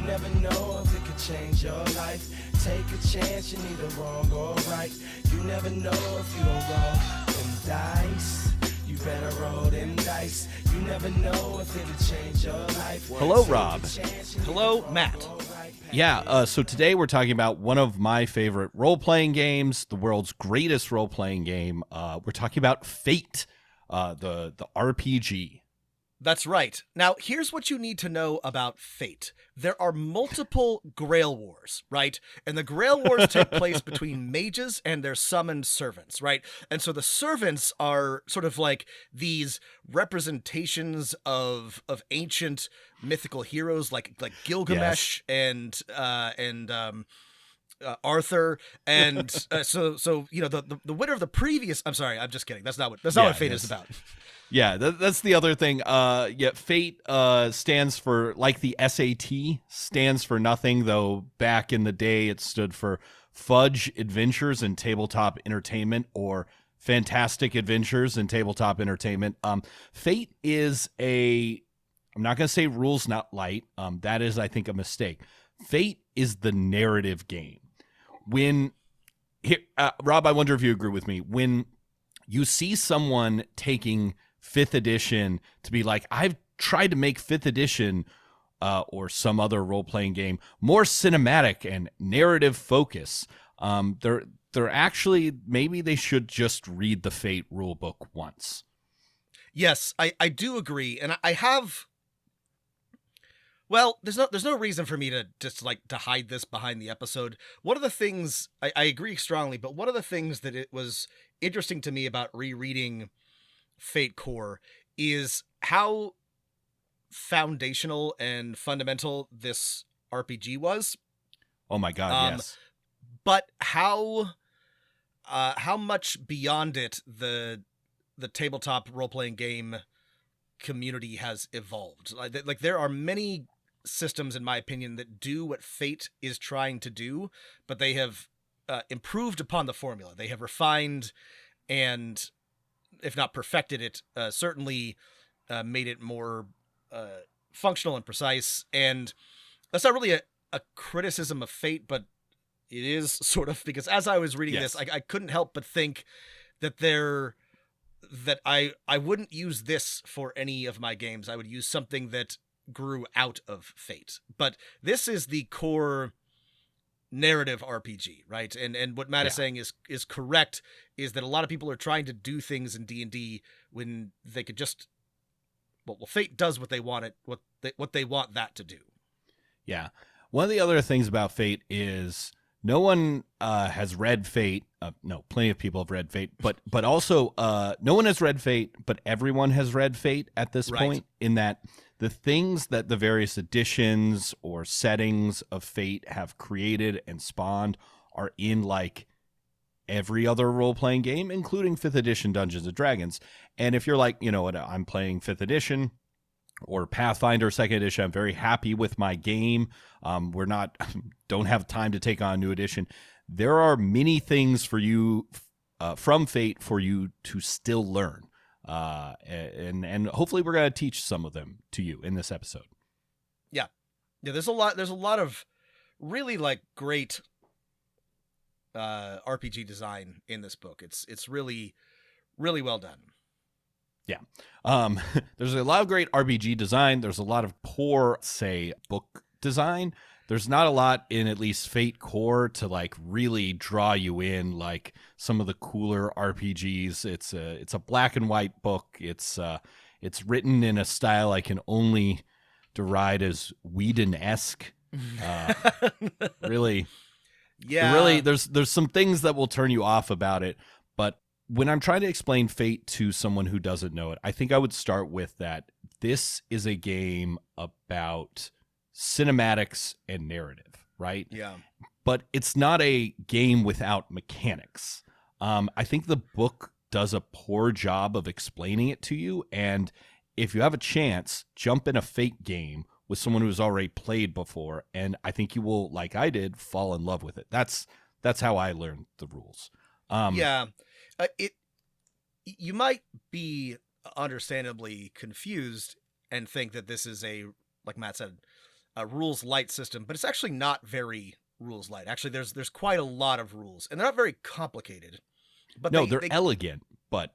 never know if it could change your life. Take a chance, you're neither wrong or right. You never know if you don't roll them dice. You better roll them dice. You never know if it'll change your life. Hello, Rob. Hello, Matt. Yeah, so today we're talking about one of my favorite role-playing games, the world's greatest role-playing game. We're talking about Fate, the RPG. That's right. Now, here's what you need to know about Fate. There are multiple Grail Wars, right? And the Grail Wars take place between mages and their summoned servants, right? And so the servants are sort of like these representations of ancient mythical heroes like Gilgamesh and Arthur, and so you know the winner of the previous. I'm sorry, I'm just kidding. That's not what Fate is about. Yeah, that's the other thing. Fate stands for, like the SAT, stands for nothing, though back in the day it stood for Fudge Adventures in Tabletop Entertainment, or Fantastic Adventures in Tabletop Entertainment. Fate is I'm not going to say rules not light. That is, I think, a mistake. Fate is the narrative game. Rob, I wonder if you agree with me. When you see someone taking 5th edition to be like, I've tried to make 5th edition or some other role-playing game more cinematic and narrative focus, they're actually, maybe they should just read the Fate rulebook once. Yes, I do agree, and I have. Well, there's no reason for me to just to hide this behind the episode. One of the things I agree strongly, but one of the things that it was interesting to me about rereading Fate Core is how foundational and fundamental this RPG was. Oh my God, yes. But how much beyond it the tabletop role-playing game community has evolved. Like there are many systems, in my opinion, that do what Fate is trying to do, but they have improved upon the formula. They have refined and, if not perfected it, certainly made it more functional and precise. And that's not really a criticism of Fate, but it is sort of, because as I was reading this, I couldn't help but think that I wouldn't use this for any of my games. I would use something that grew out of Fate. But this is the core narrative RPG, right? And what Matt is saying is correct, is that a lot of people are trying to do things in D&D when they could just, well, Fate does what they want what they want that to do. Yeah. One of the other things about Fate is no one has read Fate. No, plenty of people have read Fate, but also no one has read Fate, but everyone has read Fate at this point, in that the things that the various editions or settings of Fate have created and spawned are in like every other role-playing game, including 5th edition Dungeons & Dragons. And if you're like, you know what, I'm playing 5th edition or Pathfinder 2nd edition, I'm very happy with my game. Don't have time to take on a new edition. There are many things for you from Fate for you to still learn. And hopefully we're going to teach some of them to you in this episode. Yeah. There's a lot of really great RPG design in this book. It's really, really well done. Yeah. There's a lot of great RPG design. There's a lot of poor, say, book design. There's not a lot in at least Fate Core to really draw you in like some of the cooler RPGs. It's a black and white book. It's written in a style I can only deride as Whedon-esque. Really. Yeah. Really, there's some things that will turn you off about it, but when I'm trying to explain Fate to someone who doesn't know it, I think I would start with that this is a game about cinematics and narrative, right? Yeah. But it's not a game without mechanics. I think the book does a poor job of explaining it to you, and if you have a chance, jump in a Fate game with someone who's already played before, and I think you will, like I did, fall in love with it. That's how I learned the rules. You might be understandably confused and think that this is like Matt said, a rules light system, but it's actually not very rules light. Actually, there's quite a lot of rules, and they're not very complicated. But No, they're elegant, but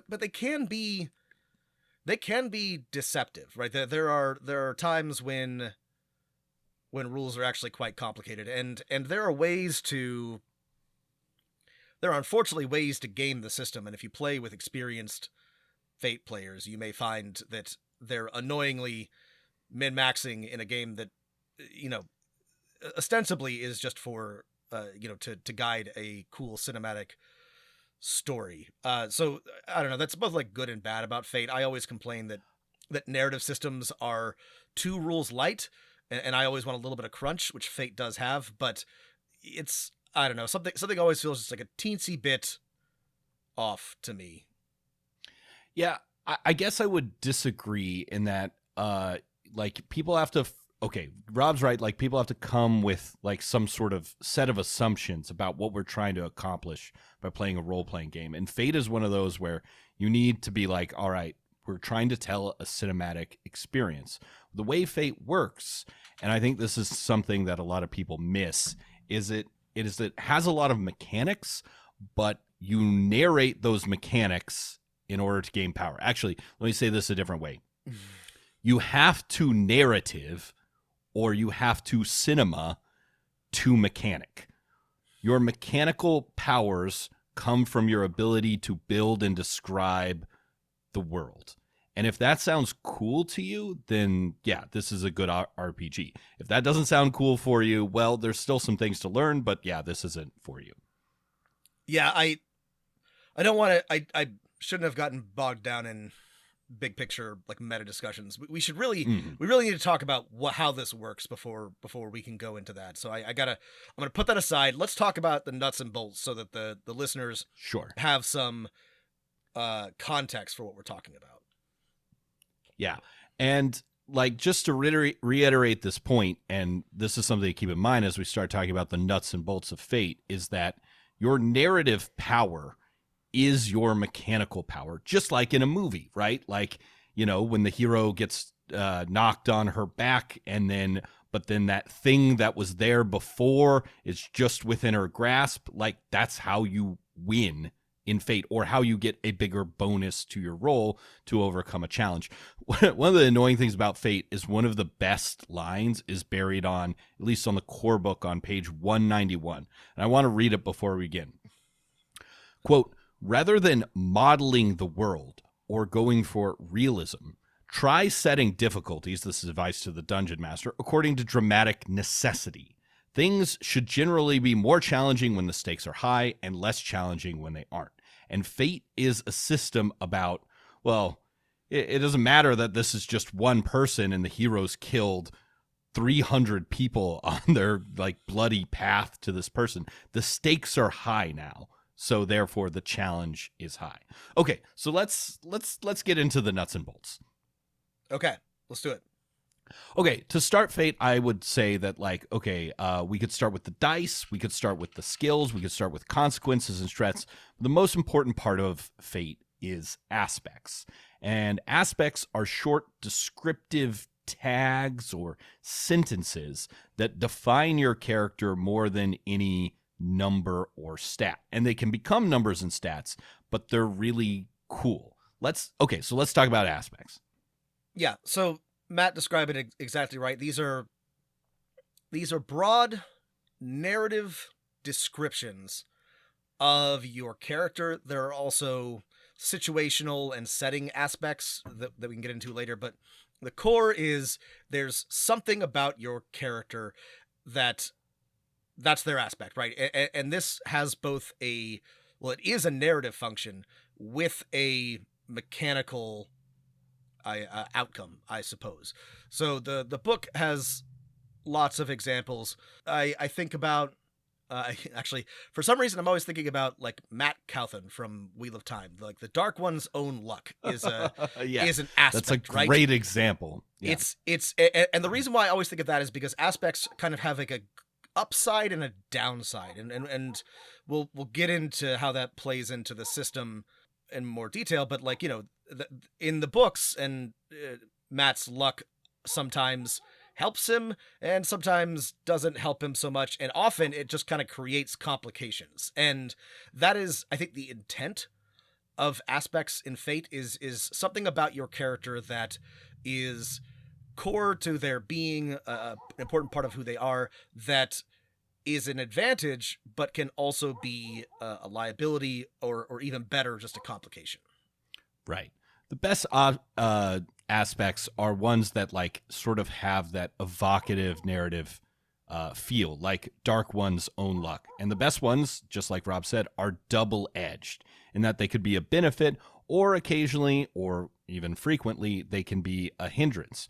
they can be deceptive, right? There are times when rules are actually quite complicated, and there are unfortunately ways to game the system, and if you play with experienced Fate players, you may find that they're annoyingly min-maxing in a game that, you know, ostensibly is just for to guide a cool cinematic story. So I don't know, that's both like good and bad about Fate. I always complain that narrative systems are too rules light, and I always want a little bit of crunch, which Fate does have, but it's, I don't know, something always feels just like a teensy bit off to me. yeah, I guess I would disagree in that, like, people have to, okay, Rob's right, like, people have to come with, like, some sort of set of assumptions about what we're trying to accomplish by playing a role-playing game. And Fate is one of those where you need to be like, all right, we're trying to tell a cinematic experience. The way Fate works, and I think this is something that a lot of people miss, is it has a lot of mechanics, but you narrate those mechanics in order to gain power. Actually, let me say this a different way. You have to narrative or you have to cinema to mechanic. Your mechanical powers come from your ability to build and describe the world. And if that sounds cool to you, then yeah, this is a good RPG. If that doesn't sound cool for you, well, there's still some things to learn, but yeah, this isn't for you. Yeah, I don't want to, I shouldn't have gotten bogged down in big picture, like, meta discussions. We should really, we really need to talk about how this works before we can go into that. So I'm going to put that aside. Let's talk about the nuts and bolts so that the listeners Sure have some context for what we're talking about. Yeah. And like, just to reiterate this point, and this is something to keep in mind as we start talking about the nuts and bolts of Fate, is that your narrative power is your mechanical power, just like in a movie, right? Like, you know, when the hero gets knocked on her back, but then that thing that was there before is just within her grasp, like, that's how you win in Fate, or how you get a bigger bonus to your roll to overcome a challenge. One of the annoying things about Fate is one of the best lines is buried on, at least on the core book, on page 191. And I want to read it before we begin. Quote, "Rather than modeling the world or going for realism, try setting difficulties," this is advice to the dungeon master, "according to dramatic necessity. Things should generally be more challenging when the stakes are high and less challenging when they aren't." And Fate is a system about, well, it doesn't matter that this is just one person and the heroes killed 300 people on their, like, bloody path to this person. The stakes are high now. So therefore the challenge is high. Okay, so let's get into the nuts and bolts. Okay, let's do it. Okay, to start Fate, I would say that, like, okay, we could start with the dice, we could start with the skills, we could start with consequences and strats. The most important part of Fate is aspects. And aspects are short descriptive tags or sentences that define your character more than any number or stat. And they can become numbers and stats, but they're really cool. So let's talk about aspects. Yeah, so Matt described it exactly right. These are broad narrative descriptions of your character. There are also situational and setting aspects that we can get into later, but the core is there's something about your character that's their aspect, right? And this has both it is a narrative function with a mechanical outcome, I suppose. So the book has lots of examples. I think about, actually, for some reason, I'm always thinking about, like, Matt Cauthon from Wheel of Time. Like, the Dark One's own luck is is an aspect. That's a right? great example. Yeah. It's and the reason why I always think of that is because aspects kind of have, like, a upside and a downside, and we'll get into how that plays into the system in more detail. But, like, you know, in the books, and Matt's luck sometimes helps him and sometimes doesn't help him so much. And often it just kind of creates complications. And that is, I think, the intent of aspects in Fate is something about your character that is core to their being, an important part of who they are, that is an advantage, but can also be a liability or even better, just a complication. Right. The best aspects are ones that like sort of have that evocative narrative feel, like Dark One's Own Luck. And the best ones, just like Rob said, are double-edged in that they could be a benefit, or occasionally, or even frequently, they can be a hindrance.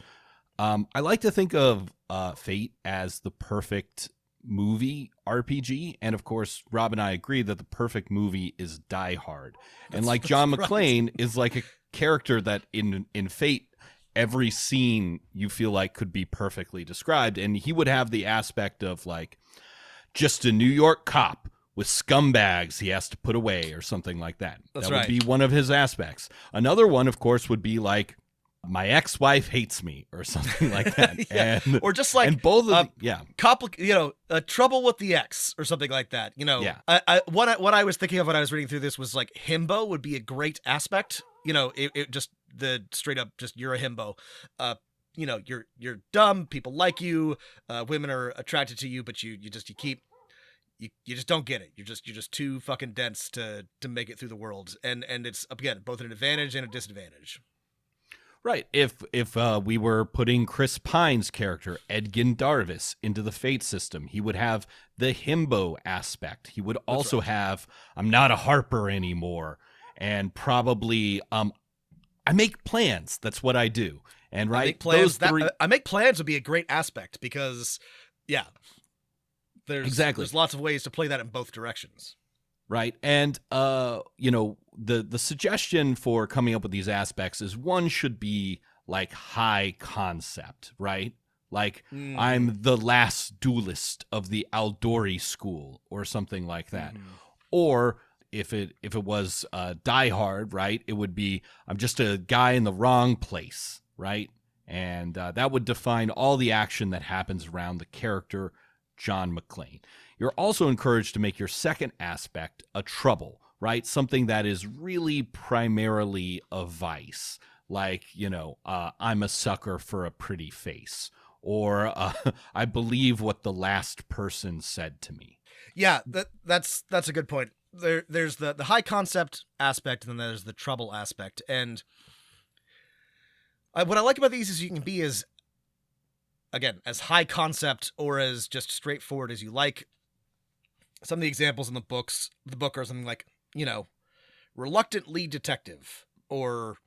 I like to think of Fate as the perfect movie RPG, and of course Rob and I agree that the perfect movie is Die Hard. And like John McClane is like a character that in Fate, every scene you feel like could be perfectly described, and he would have the aspect of like just a New York cop with scumbags he has to put away or something like that. That's that right. would be one of his aspects. Another one, of course, would be like my ex-wife hates me or something like that. Yeah. And Or just like, and both of yeah. trouble with the ex or something like that. Yeah. What I was thinking of when I was reading through this was like himbo would be a great aspect. It just the straight up just you're a himbo. You're dumb. People like you. Women are attracted to you, but you just don't get it. You're just too fucking dense to make it through the world. And it's again both an advantage and a disadvantage. Right. If we were putting Chris Pine's character, Edgin Darvis, into the Fate system, he would have the himbo aspect. He would also have, I'm not a Harper anymore. And probably, I make plans. That's what I do. And right, I make plans. those three... I make plans would be a great aspect because, yeah, there's lots of ways to play that in both directions. Right. And, the suggestion for coming up with these aspects is one should be like high concept, right? Like I'm the last duelist of the Aldori school or something like that. Or if it was Die Hard, right, it would be I'm just a guy in the wrong place, right? And that would define all the action that happens around the character John McClane. You're also encouraged to make your second aspect a trouble, right? Something that is really primarily a vice, like, I'm a sucker for a pretty face, or I believe what the last person said to me. Yeah, that's a good point. There's the high concept aspect, and then there's the trouble aspect. And what I like about these is you can be as high concept or as just straightforward as you like. Some of the examples in the book are something like, reluctant lead detective or,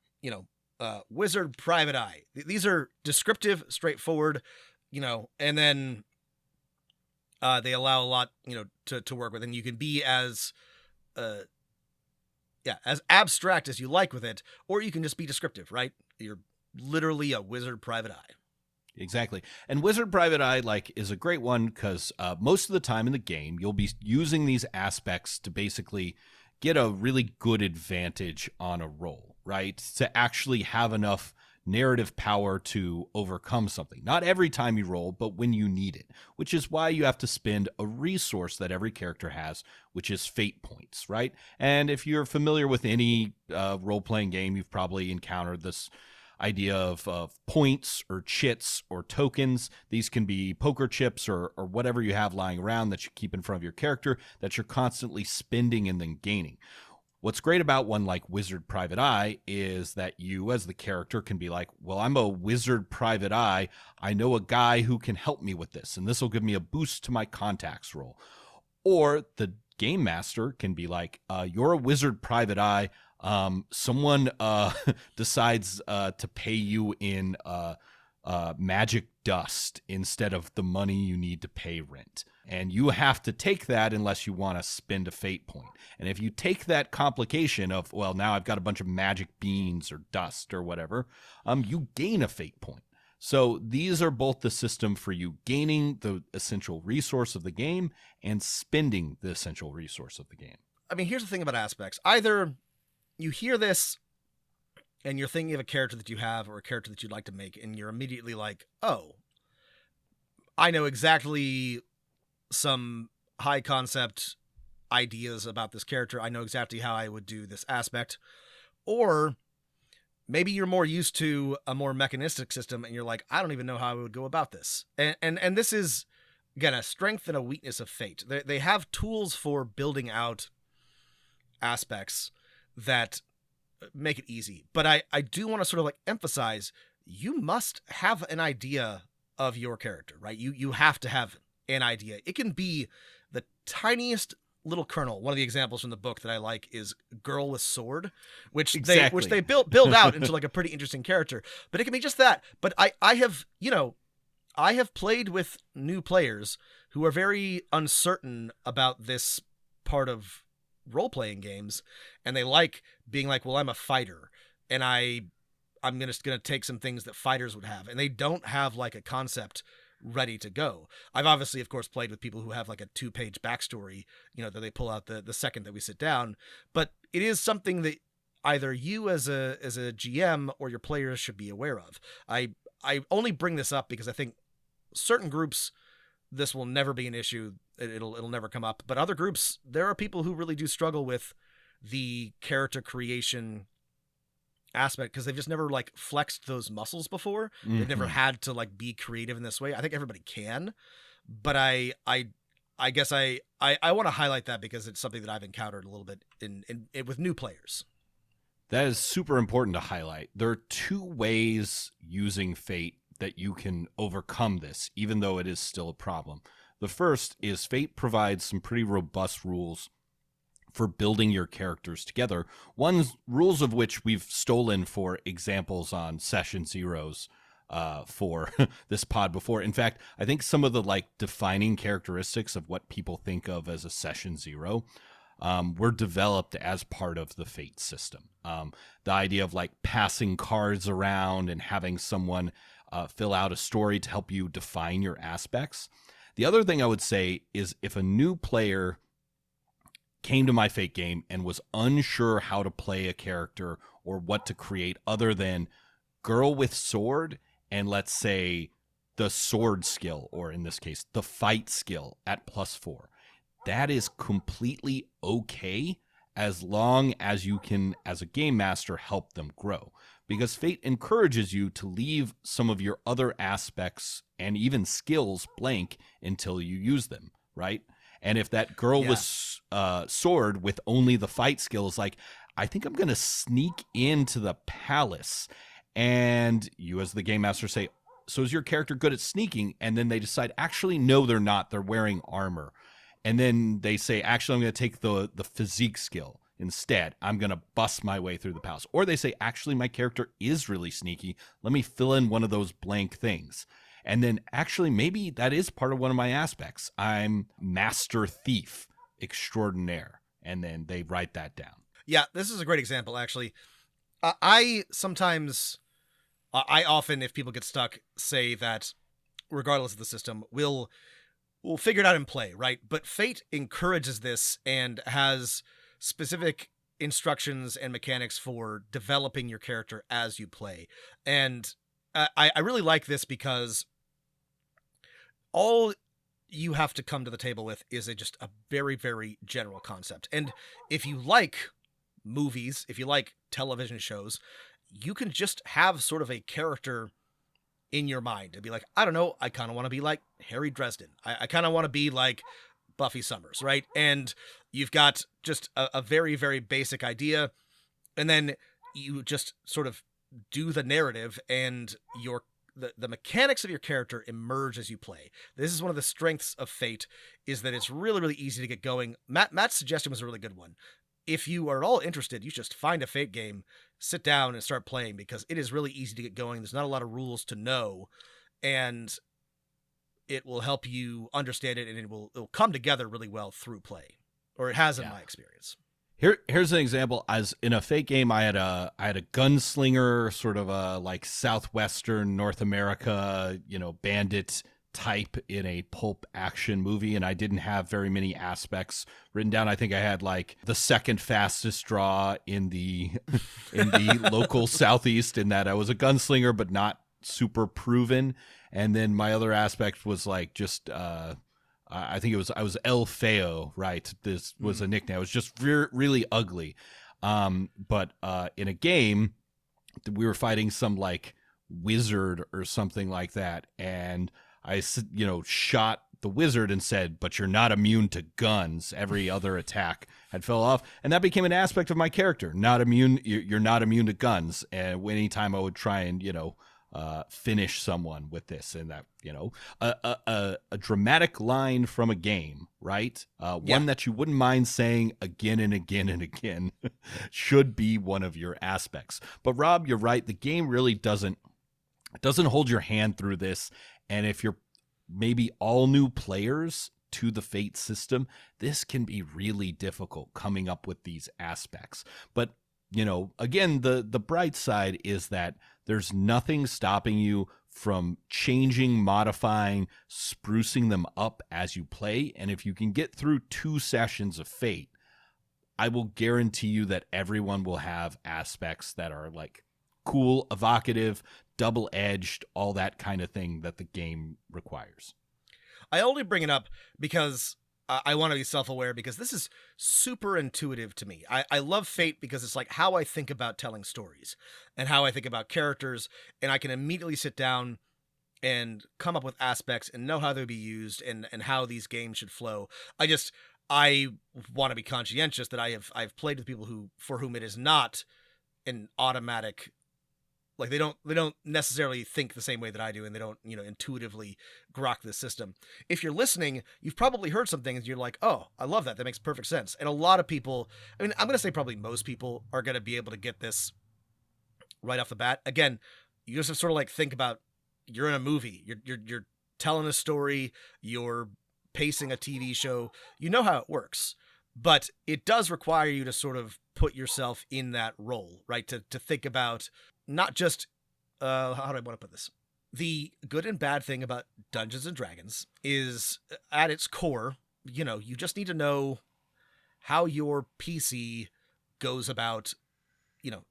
wizard private eye. These are descriptive, straightforward, and then they allow a lot, to work with. And you can be as abstract as you like with it, or you can just be descriptive, right? You're literally a wizard private eye. Exactly. And Wizard Private Eye is a great one because most of the time in the game, you'll be using these aspects to basically get a really good advantage on a roll, right? To actually have enough narrative power to overcome something. Not every time you roll, but when you need it, which is why you have to spend a resource that every character has, which is fate points, right? And if you're familiar with any role-playing game, you've probably encountered this idea of points or chits or tokens. These can be poker chips or whatever you have lying around that you keep in front of your character that you're constantly spending and then gaining. What's great about one like Wizard Private Eye is that you as the character can be like, well, I'm a Wizard Private Eye. I know a guy who can help me with this, and this will give me a boost to my contacts roll. Or the game master can be like, you're a Wizard Private Eye. Someone decides to pay you in magic dust instead of the money you need to pay rent. And you have to take that unless you want to spend a fate point. And if you take that complication of, well, now I've got a bunch of magic beans or dust or whatever, you gain a fate point. So these are both the system for you gaining the essential resource of the game and spending the essential resource of the game. I mean, here's the thing about aspects. Either you hear this and you're thinking of a character that you have or a character that you'd like to make, and you're immediately like, oh, I know exactly some high concept ideas about this character. I know exactly how I would do this aspect. Or maybe you're more used to a more mechanistic system and you're like, I don't even know how I would go about this. And this is, again, a strength and a weakness of Fate. They have tools for building out aspects that make it easy. But I do want to sort of like emphasize, you must have an idea of your character, right? You have to have an idea. It can be the tiniest little kernel. One of the examples from the book that I like is Girl with Sword, which they build out into like a pretty interesting character. But it can be just that. But I have played with new players who are very uncertain about this part of role-playing games, and they like being like, well, I'm a fighter, and I'm just gonna take some things that fighters would have, and they don't have like a concept ready to go. I've obviously, of course, played with people who have like a 2-page backstory, that they pull out the second that we sit down, but it is something that either you as a GM or your players should be aware of. I only bring this up because I think certain groups, this will never be an issue. It'll never come up. But other groups, there are people who really do struggle with the character creation aspect because they've just never like flexed those muscles before. Mm-hmm. They've never had to like be creative in this way. I think everybody can, but I guess I want to highlight that because it's something that I've encountered a little bit in with new players. That is super important to highlight. There are 2 ways using Fate that you can overcome this, even though it is still a problem. The first is Fate provides some pretty robust rules for building your characters together. Rules of which we've stolen for examples on Session Zeros for this pod before. In fact, I think some of the like defining characteristics of what people think of as a Session Zero were developed as part of the Fate system. The idea of like passing cards around and having someone fill out a story to help you define your aspects. The other thing I would say is if a new player came to my Fate game and was unsure how to play a character or what to create other than Girl with Sword and let's say the sword skill, or in this case, the fight skill at +4, that is completely okay as long as you can, as a game master, help them grow. Because Fate encourages you to leave some of your other aspects and even skills blank until you use them, right? And if that girl with sword with only the fight skill is like, I think I'm going to sneak into the palace, and you as the game master say, so is your character good at sneaking? And then they decide, actually, no, they're not. They're wearing armor. And then they say, actually, I'm going to take the physique skill. Instead, I'm going to bust my way through the palace. Or they say, actually, my character is really sneaky. Let me fill in one of those blank things. And then actually, maybe that is part of one of my aspects. I'm master thief extraordinaire. And then they write that down. Yeah, this is a great example, actually. I often, if people get stuck, say that regardless of the system, we'll figure it out in play, right? But Fate encourages this and has specific instructions and mechanics for developing your character as you play. And I really like this because all you have to come to the table with is just a very, very general concept. And if you like movies, if you like television shows, you can just have sort of a character in your mind and be like, I don't know, I kind of want to be like Harry Dresden. I kind of want to be like Buffy Summers, right? And you've got just a very, very basic idea. And then you just sort of do the narrative and the mechanics of your character emerge as you play. This is one of the strengths of Fate, is that it's really, really easy to get going. Matt's suggestion was a really good one. If you are at all interested, you just find a Fate game, sit down and start playing, because it is really easy to get going. There's not a lot of rules to know, and it will help you understand it, and it'll come together really well through play, or it has in my experience. Here's an example. As in a Fate game, I had a gunslinger, sort of a like Southwestern North America, bandit type in a pulp action movie, and I didn't have very many aspects written down. I think I had like the second fastest draw in the local Southeast, in that I was a gunslinger, but not super proven. And then my other aspect was like just I think I was El Feo, right? This was a nickname. It was just really ugly. But in a game, we were fighting some like wizard or something like that, and I shot the wizard and said, "But you're not immune to guns." Every other attack had fell off, and that became an aspect of my character. Not immune. You're not immune to guns. And anytime I would try and finish someone with this, and that a dramatic line from a game, right? One that you wouldn't mind saying again and again and again should be one of your aspects. But Rob, you're right. The game really doesn't hold your hand through this, and if you're maybe all new players to the Fate system, this can be really difficult coming up with these aspects. But again, the bright side is that there's nothing stopping you from changing, modifying, sprucing them up as you play. And if you can get through 2 sessions of Fate, I will guarantee you that everyone will have aspects that are like cool, evocative, double-edged, all that kind of thing that the game requires. I only bring it up because I want to be self-aware, because this is super intuitive to me. I love Fate because it's like how I think about telling stories and how I think about characters, and I can immediately sit down and come up with aspects and know how they'll be used and how these games should flow. I want to be conscientious that I've played with people for whom it is not an automatic, like they don't necessarily think the same way that I do, and they don't, intuitively grok this system. If you're listening, you've probably heard some things you're like, oh, I love that. That makes perfect sense. And a lot of people, I mean, I'm going to say probably most people are going to be able to get this right off the bat. Again, you just have to sort of like think about, you're in a movie, you're telling a story, you're pacing a TV show, you know how it works. But it does require you to sort of put yourself in that role, right? To think about not just, how do I want to put this? The good and bad thing about Dungeons and Dragons is, at its core, you just need to know how your PC goes about,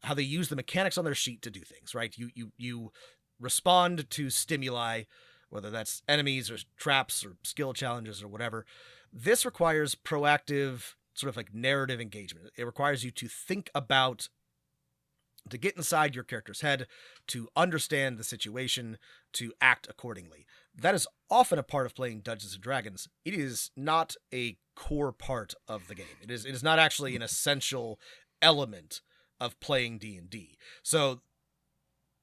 how they use the mechanics on their sheet to do things, right? You respond to stimuli, whether that's enemies or traps or skill challenges or whatever. This requires proactive sort of like narrative engagement. It requires you to think about, to get inside your character's head, to understand the situation, to act accordingly. That is often a part of playing Dungeons and Dragons. It is not a core part of the game. It is not actually an essential element of playing D&D. So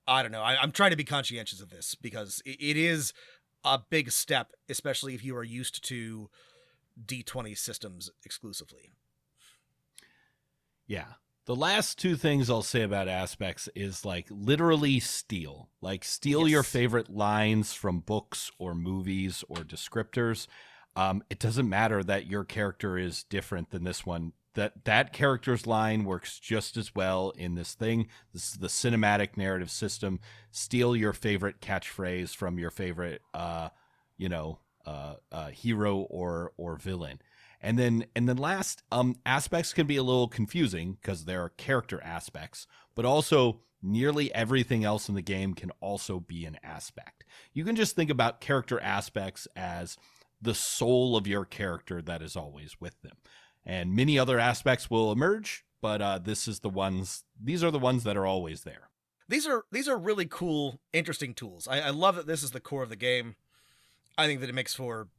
I don't know. I'm trying to be conscientious of this because it is a big step, especially if you are used to D20 systems exclusively. Yeah. The last 2 things I'll say about aspects is like literally steal. Like steal your favorite lines from books or movies or descriptors. It doesn't matter that your character is different than this one. That character's line works just as well in this thing. This is the cinematic narrative system. Steal your favorite catchphrase from your favorite hero or villain. And then last, aspects can be a little confusing because there are character aspects, but also nearly everything else in the game can also be an aspect. You can just think about character aspects as the soul of your character that is always with them. And many other aspects will emerge, but these are the ones that are always there. These are really cool, interesting tools. I love that this is the core of the game. I think that it makes for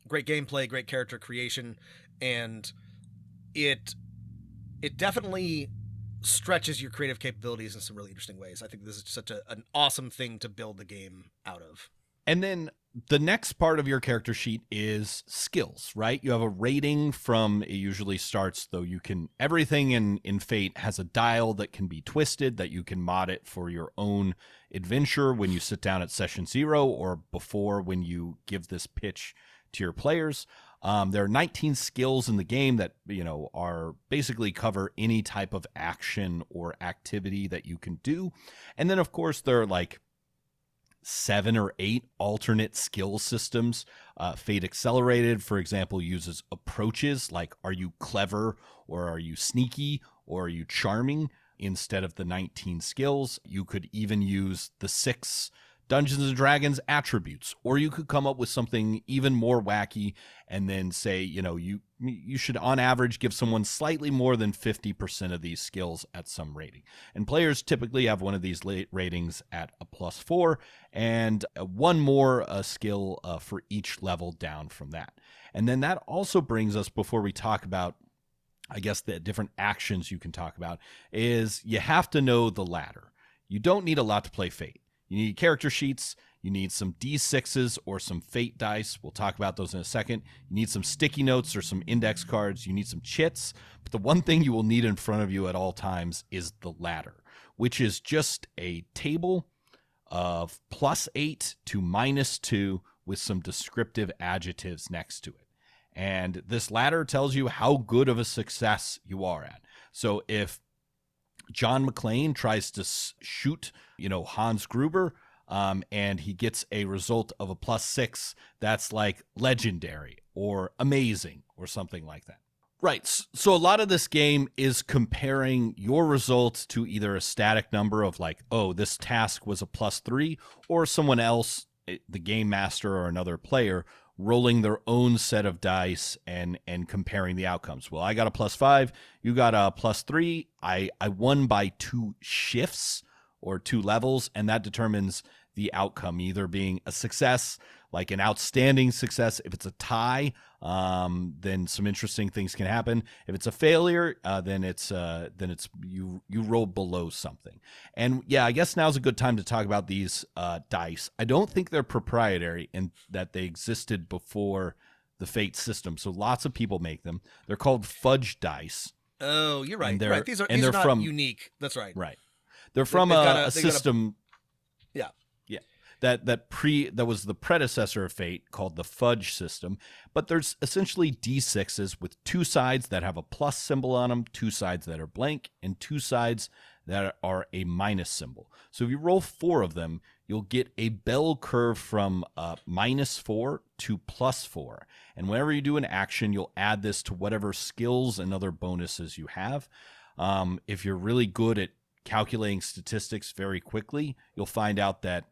great gameplay, great character creation, and it definitely stretches your creative capabilities in some really interesting ways. I think this is such an awesome thing to build the game out of. And then the next part of your character sheet is skills, right? You have a rating from, it usually starts, though you can, everything in Fate has a dial that can be twisted, that you can mod it for your own adventure when you sit down at session 0 or before when you give this pitch to your players. There are 19 skills in the game that, are basically cover any type of action or activity that you can do. And then, of course, there are like 7 or 8 alternate skill systems. Fate Accelerated, for example, uses approaches like, are you clever or are you sneaky or are you charming? instead of the 19 skills. You could even use the 6 Dungeons and Dragons attributes, or you could come up with something even more wacky and then say, you should on average give someone slightly more than 50% of these skills at some rating. And players typically have one of these ratings at a +4 and one more skill for each level down from that. And then that also brings us, before we talk about, I guess, the different actions you can talk about, is you have to know the ladder. You don't need a lot to play Fate. You need character sheets. You need some D6s or some Fate dice. We'll talk about those in a second. You need some sticky notes or some index cards. You need some chits. But the one thing you will need in front of you at all times is the ladder, which is just a table of +8 to -2 with some descriptive adjectives next to it. And this ladder tells you how good of a success you are at. So if John McClane tries to shoot, Hans Gruber, and he gets a result of a +6, that's like legendary or amazing or something like that. Right. So a lot of this game is comparing your results to either a static number of like, oh, this task was a +3, or someone else, the game master or another player, rolling their own set of dice and comparing the outcomes. Well, I got a +5, you got a +3. I won by 2 shifts or 2 levels, and that determines the outcome, either being a success, like an outstanding success. If it's a tie, then some interesting things can happen. If it's a failure, then it's you roll below something. And yeah, I guess now's a good time to talk about these dice. I don't think they're proprietary in that they existed before the Fate system. So lots of people make them. They're called fudge dice. Oh, you're right. Right. These are not from, unique. That's right. Right. They're from a system. Yeah. That was the predecessor of Fate, called the Fudge system. But there's essentially D6s with 2 sides that have a plus symbol on them, 2 sides that are blank, and 2 sides that are a minus symbol. So if you roll 4 of them, you'll get a bell curve from -4 to +4. And whenever you do an action, you'll add this to whatever skills and other bonuses you have. If you're really good at calculating statistics very quickly, you'll find out that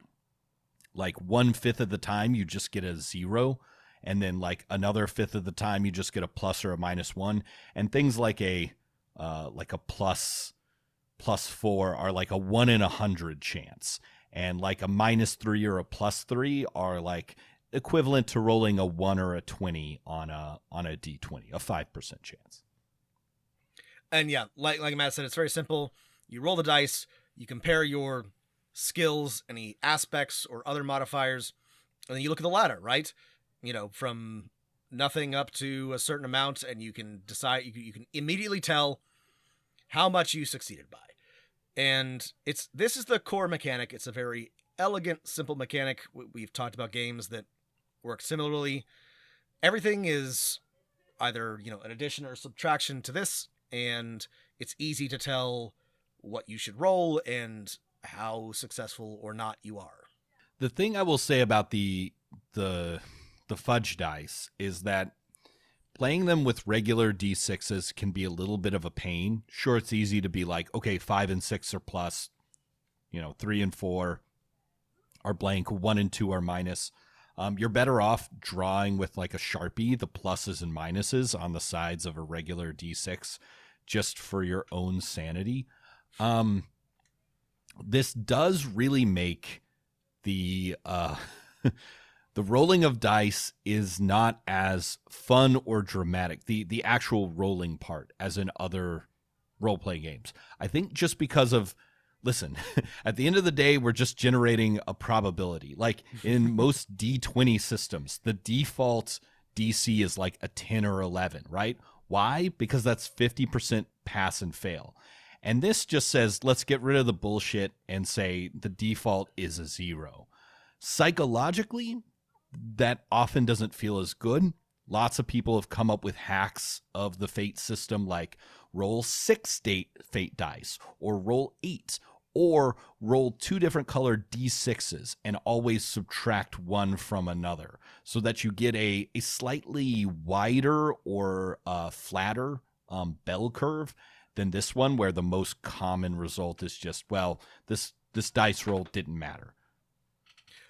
like 1/5 of the time you just get a 0, and then like another 1/5 of the time you just get a plus or a -1, and things like a +4 are like a 1 in 100 chance, and like a -3 or a +3 are like equivalent to rolling a 1 or a 20 on a D20, a 5% chance. And yeah, like Matt said, it's very simple. You roll the dice, you compare your skills, any aspects or other modifiers, and then you look at the ladder, right? From nothing up to a certain amount, and you can decide, you can immediately tell how much you succeeded by. And this is the core mechanic. It's a very elegant, simple mechanic. We've talked about games that work similarly. Everything is either, an addition or subtraction to this, and it's easy to tell what you should roll and how successful or not you are. The thing I will say about the fudge dice is that playing them with regular D6s can be a little bit of a pain. Sure, it's easy to be like, okay, 5 and 6 are plus, 3 and 4 are blank, 1 and 2 are minus. You're better off drawing with like a Sharpie the pluses and minuses on the sides of a regular D6 just for your own sanity. This does really make the the rolling of dice is not as fun or dramatic, the actual rolling part, as in other role-playing games. I think just because of, listen, at the end of the day, we're just generating a probability. Like in most D20 systems, the default DC is like a 10 or 11, right? Why? Because that's 50% pass and fail. And this just says, let's get rid of the bullshit and say the default is a 0. Psychologically, that often doesn't feel as good. Lots of people have come up with hacks of the Fate system, like roll 6 Fate dice, or roll 8, or roll 2 different colored D6s and always subtract 1 from another, so that you get a slightly wider or flatter bell curve than this one, where the most common result is just, well, this dice roll didn't matter.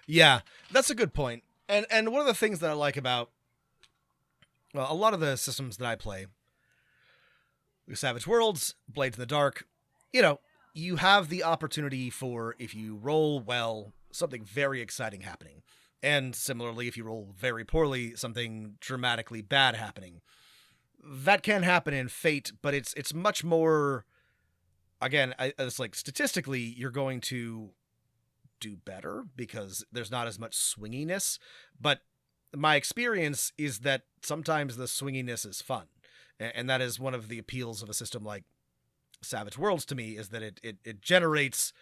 Yeah, that's a good point. And one of the things that I like about a lot of the systems that I play, Savage Worlds, Blades in the Dark, you have the opportunity for, if you roll well, something very exciting happening. And similarly, if you roll very poorly, something dramatically bad happening. That can happen in Fate, but it's much more, again, it's like statistically, you're going to do better because there's not as much swinginess. But my experience is that sometimes the swinginess is fun. And that is one of the appeals of a system like Savage Worlds to me, is that it generates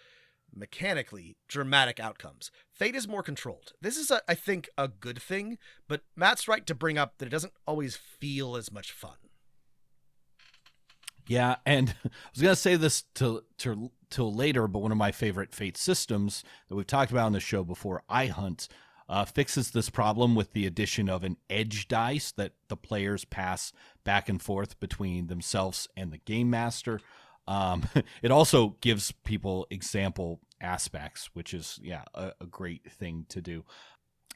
mechanically dramatic outcomes. Fate is more controlled. This is, I think, a good thing, but Matt's right to bring up that it doesn't always feel as much fun. Yeah, and I was going to say this till later, but one of my favorite Fate systems that we've talked about on the show before, iHunt, fixes this problem with the addition of an edge dice that the players pass back and forth between themselves and the game master. It also gives people example aspects, which is, a great thing to do.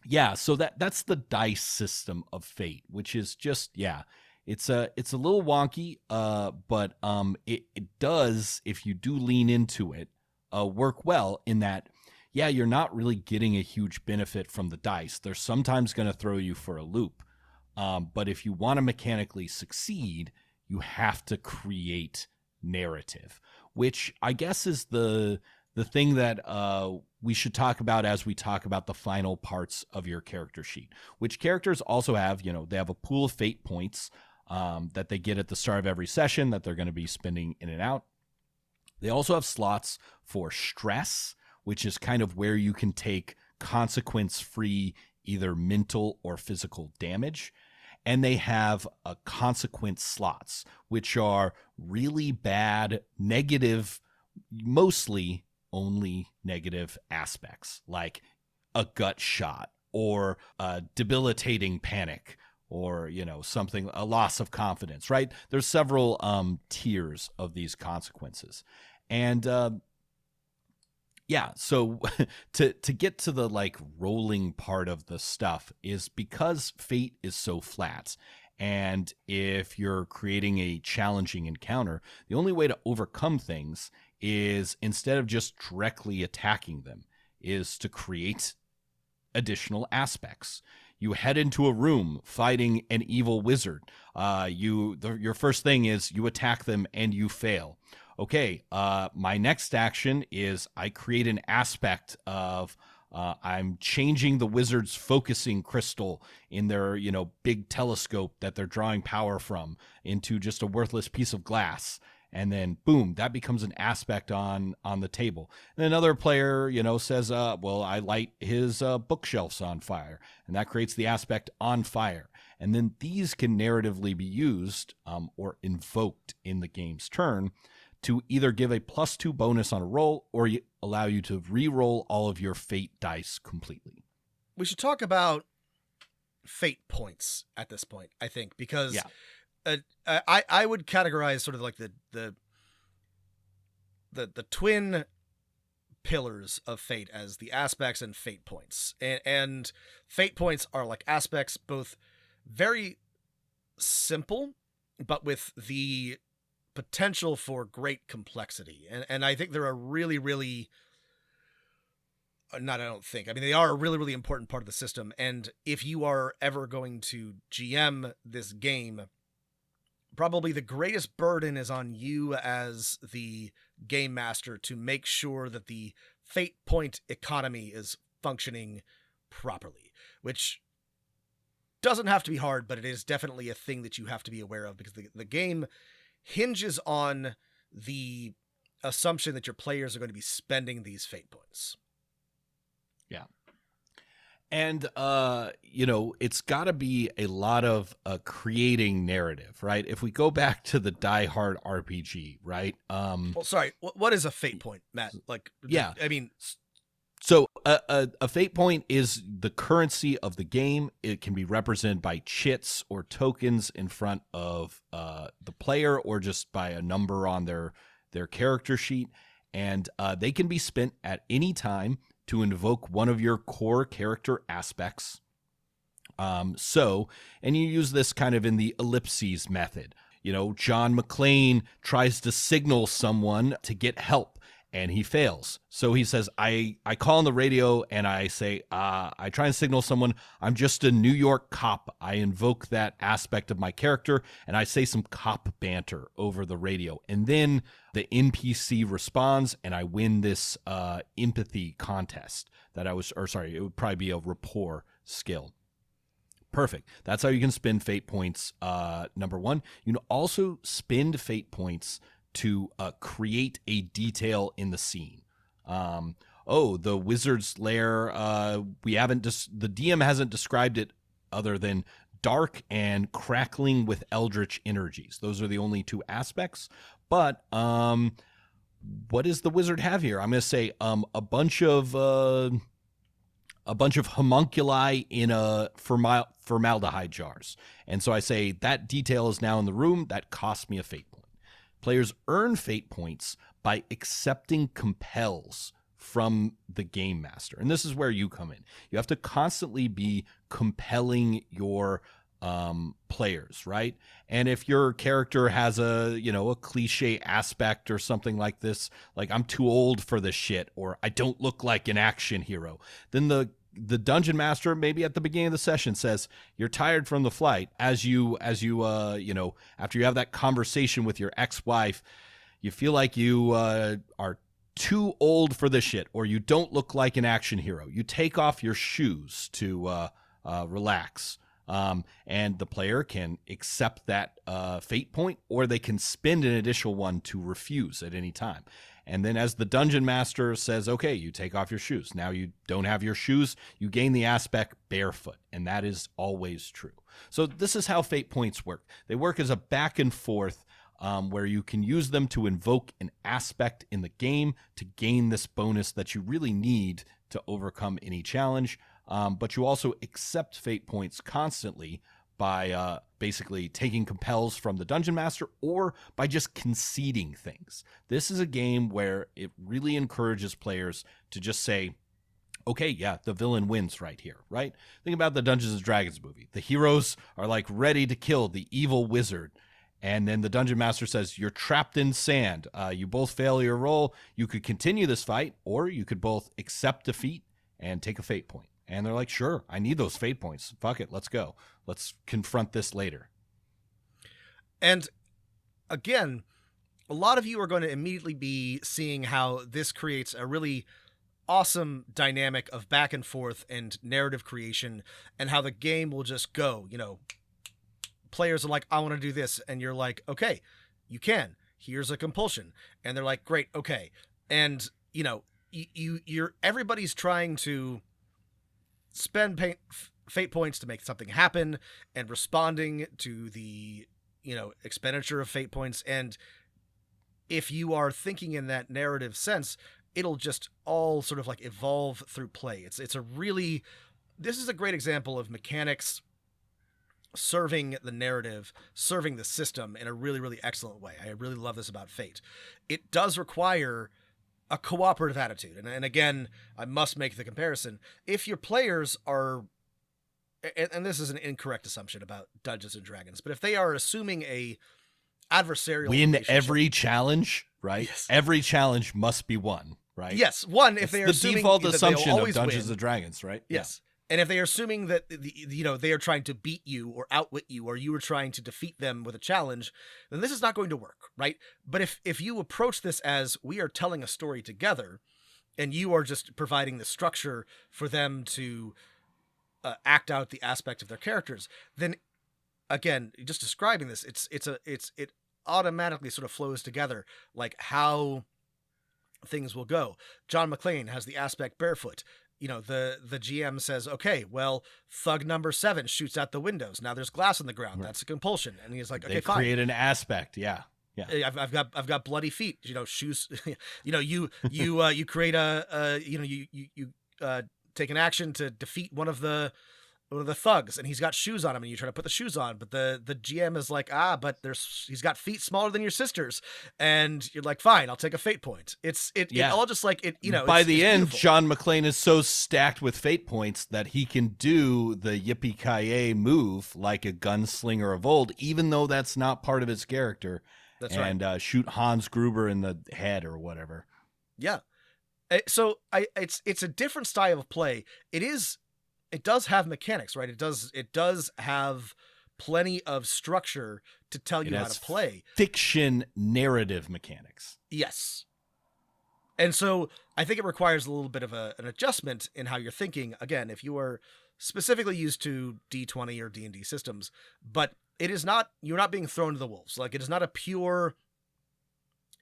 Yeah, so that's the dice system of Fate, which is just, it's a little wonky, but it does, if you do lean into it, work well in that, you're not really getting a huge benefit from the dice. They're sometimes going to throw you for a loop. But if you want to mechanically succeed, you have to create narrative, which I guess is the thing that we should talk about as we talk about the final parts of your character sheet, which characters also have, they have a pool of fate points that they get at the start of every session that they're going to be spending in and out. They also have slots for stress, which is kind of where you can take consequence-free either mental or physical damage. And they have a consequence slots, which are really bad, negative, mostly only negative aspects, like a gut shot or a debilitating panic or, something, a loss of confidence, right? There's several tiers of these consequences. And so to get to the rolling part of the stuff is because Fate is so flat. And if you're creating a challenging encounter, the only way to overcome things is, instead of just directly attacking them, is to create additional aspects. You head into a room fighting an evil wizard. Your first thing is you attack them and you fail. Okay, my next action is I create an aspect of I'm changing the wizard's focusing crystal in their, big telescope that they're drawing power from into just a worthless piece of glass. And then, boom, that becomes an aspect on the table. And another player, says, I light his bookshelves on fire. And that creates the aspect on fire. And then these can narratively be used or invoked in the game's turn to either give a +2 bonus on a roll or allow you to re-roll all of your fate dice completely. We should talk about fate points at this point, I think, because I would categorize sort of like the twin pillars of fate as the aspects and fate points. And fate points are like aspects, both very simple, but with the potential for great complexity. And I think they're a really, really, they are a really, really important part of the system. And if you are ever going to GM this game, probably the greatest burden is on you as the game master to make sure that the fate point economy is functioning properly, which doesn't have to be hard, but it is definitely a thing that you have to be aware of, because the game hinges on the assumption that your players are going to be spending these fate points. Yeah. And, it's got to be a lot of creating narrative, right? If we go back to the Die Hard RPG, right? Well, sorry, what is a fate point, Matt? So a fate point is the currency of the game. It can be represented by chits or tokens in front of the player, or just by a number on their character sheet. And they can be spent at any time to invoke one of your core character aspects. And you use this kind of in the ellipses method. You know, John McClane tries to signal someone to get help, and he fails. So he says, I call on the radio and I say, I try and signal someone, I'm just a New York cop. I invoke that aspect of my character and I say some cop banter over the radio. And then the NPC responds and I win this empathy contest it would probably be a rapport skill. Perfect. That's how you can spend fate points. Number one, you can also spend fate points to create a detail in the scene. The wizard's lair, the DM hasn't described it other than dark and crackling with eldritch energies. Those are the only two aspects. But what does the wizard have here? I'm going to say a bunch of homunculi in formaldehyde jars. And so I say that detail is now in the room. That costs me a fate point. Players earn fate points by accepting compels from the game master. And this is where you come in. You have to constantly be compelling your players, right? And if your character has a cliche aspect or something like this, like I'm too old for this shit, or I don't look like an action hero, then the dungeon master maybe at the beginning of the session says, you're tired from the flight. After you have that conversation with your ex-wife, you feel like you are too old for this shit, or you don't look like an action hero. You take off your shoes to relax. And the player can accept that fate point, or they can spend an additional one to refuse at any time. And then as the dungeon master says, okay, you take off your shoes. Now you don't have your shoes. You gain the aspect barefoot. And that is always true. So this is how fate points work. They work as a back and forth where you can use them to invoke an aspect in the game to gain this bonus that you really need to overcome any challenge. But you also accept fate points constantly by basically taking compels from the dungeon master, or by just conceding things. This is a game where it really encourages players to just say, okay, yeah, the villain wins right here, right? Think about the Dungeons and Dragons movie. The heroes are like ready to kill the evil wizard. And then the dungeon master says, you're trapped in sand. You both fail your roll. You could continue this fight, or you could both accept defeat and take a fate point. And they're like, sure, I need those fate points. Fuck it, let's go. Let's confront this later. And again, a lot of you are going to immediately be seeing how this creates a really awesome dynamic of back and forth and narrative creation, and how the game will just go, players are like, I want to do this. And you're like, okay, you can. Here's a compulsion. And they're like, great, okay. And, you're everybody's trying to spend fate points to make something happen, and responding to the expenditure of fate points. And if you are thinking in that narrative sense, it'll just all sort of like evolve through play. This is a great example of mechanics serving the narrative, serving the system in a really, really excellent way. I really love this about Fate. It does require a cooperative attitude. And again, I must make the comparison. If your players are, and this is an incorrect assumption about Dungeons and Dragons, but if they are assuming a adversarial win every challenge, right? Yes. Every challenge must be won, right? Yes. One, if it's they are the assuming default that assumption they'll of Dungeons win. and Dragons, right? Yes. And if they are assuming that they are trying to beat you or outwit you, or you are trying to defeat them with a challenge, then this is not going to work, right? But if you approach this as, we are telling a story together, and you are just providing the structure for them to act out the aspect of their characters, then again, just describing this, it automatically sort of flows together, like how things will go. John McClane has the aspect barefoot. The GM says, okay, well, thug number 7 shoots out the windows. Now there's glass on the ground. Right. That's a compulsion. And he's like, okay, they fine. Create an aspect. Yeah. Yeah. I've got bloody feet. You know, shoes. You know, you create a you take an action to defeat one of the thugs, and he's got shoes on him, and you try to put the shoes on, but the GM is like, but he's got feet smaller than your sister's, and you're like, fine, I'll take a fate point. It all just like it, you know. By the end, beautiful. John McClane is so stacked with fate points that he can do the Yippee-ki-yay move like a gunslinger of old, even though that's not part of his character. That's right. And shoot Hans Gruber in the head or whatever. Yeah. So it's a different style of play. It does have mechanics, right? It does have plenty of structure to tell you how to play. Fiction narrative mechanics. Yes. And so I think it requires a little bit of an adjustment in how you're thinking. Again, if you are specifically used to D20 or D&D systems, but you're not being thrown to the wolves. Like, it is not a pure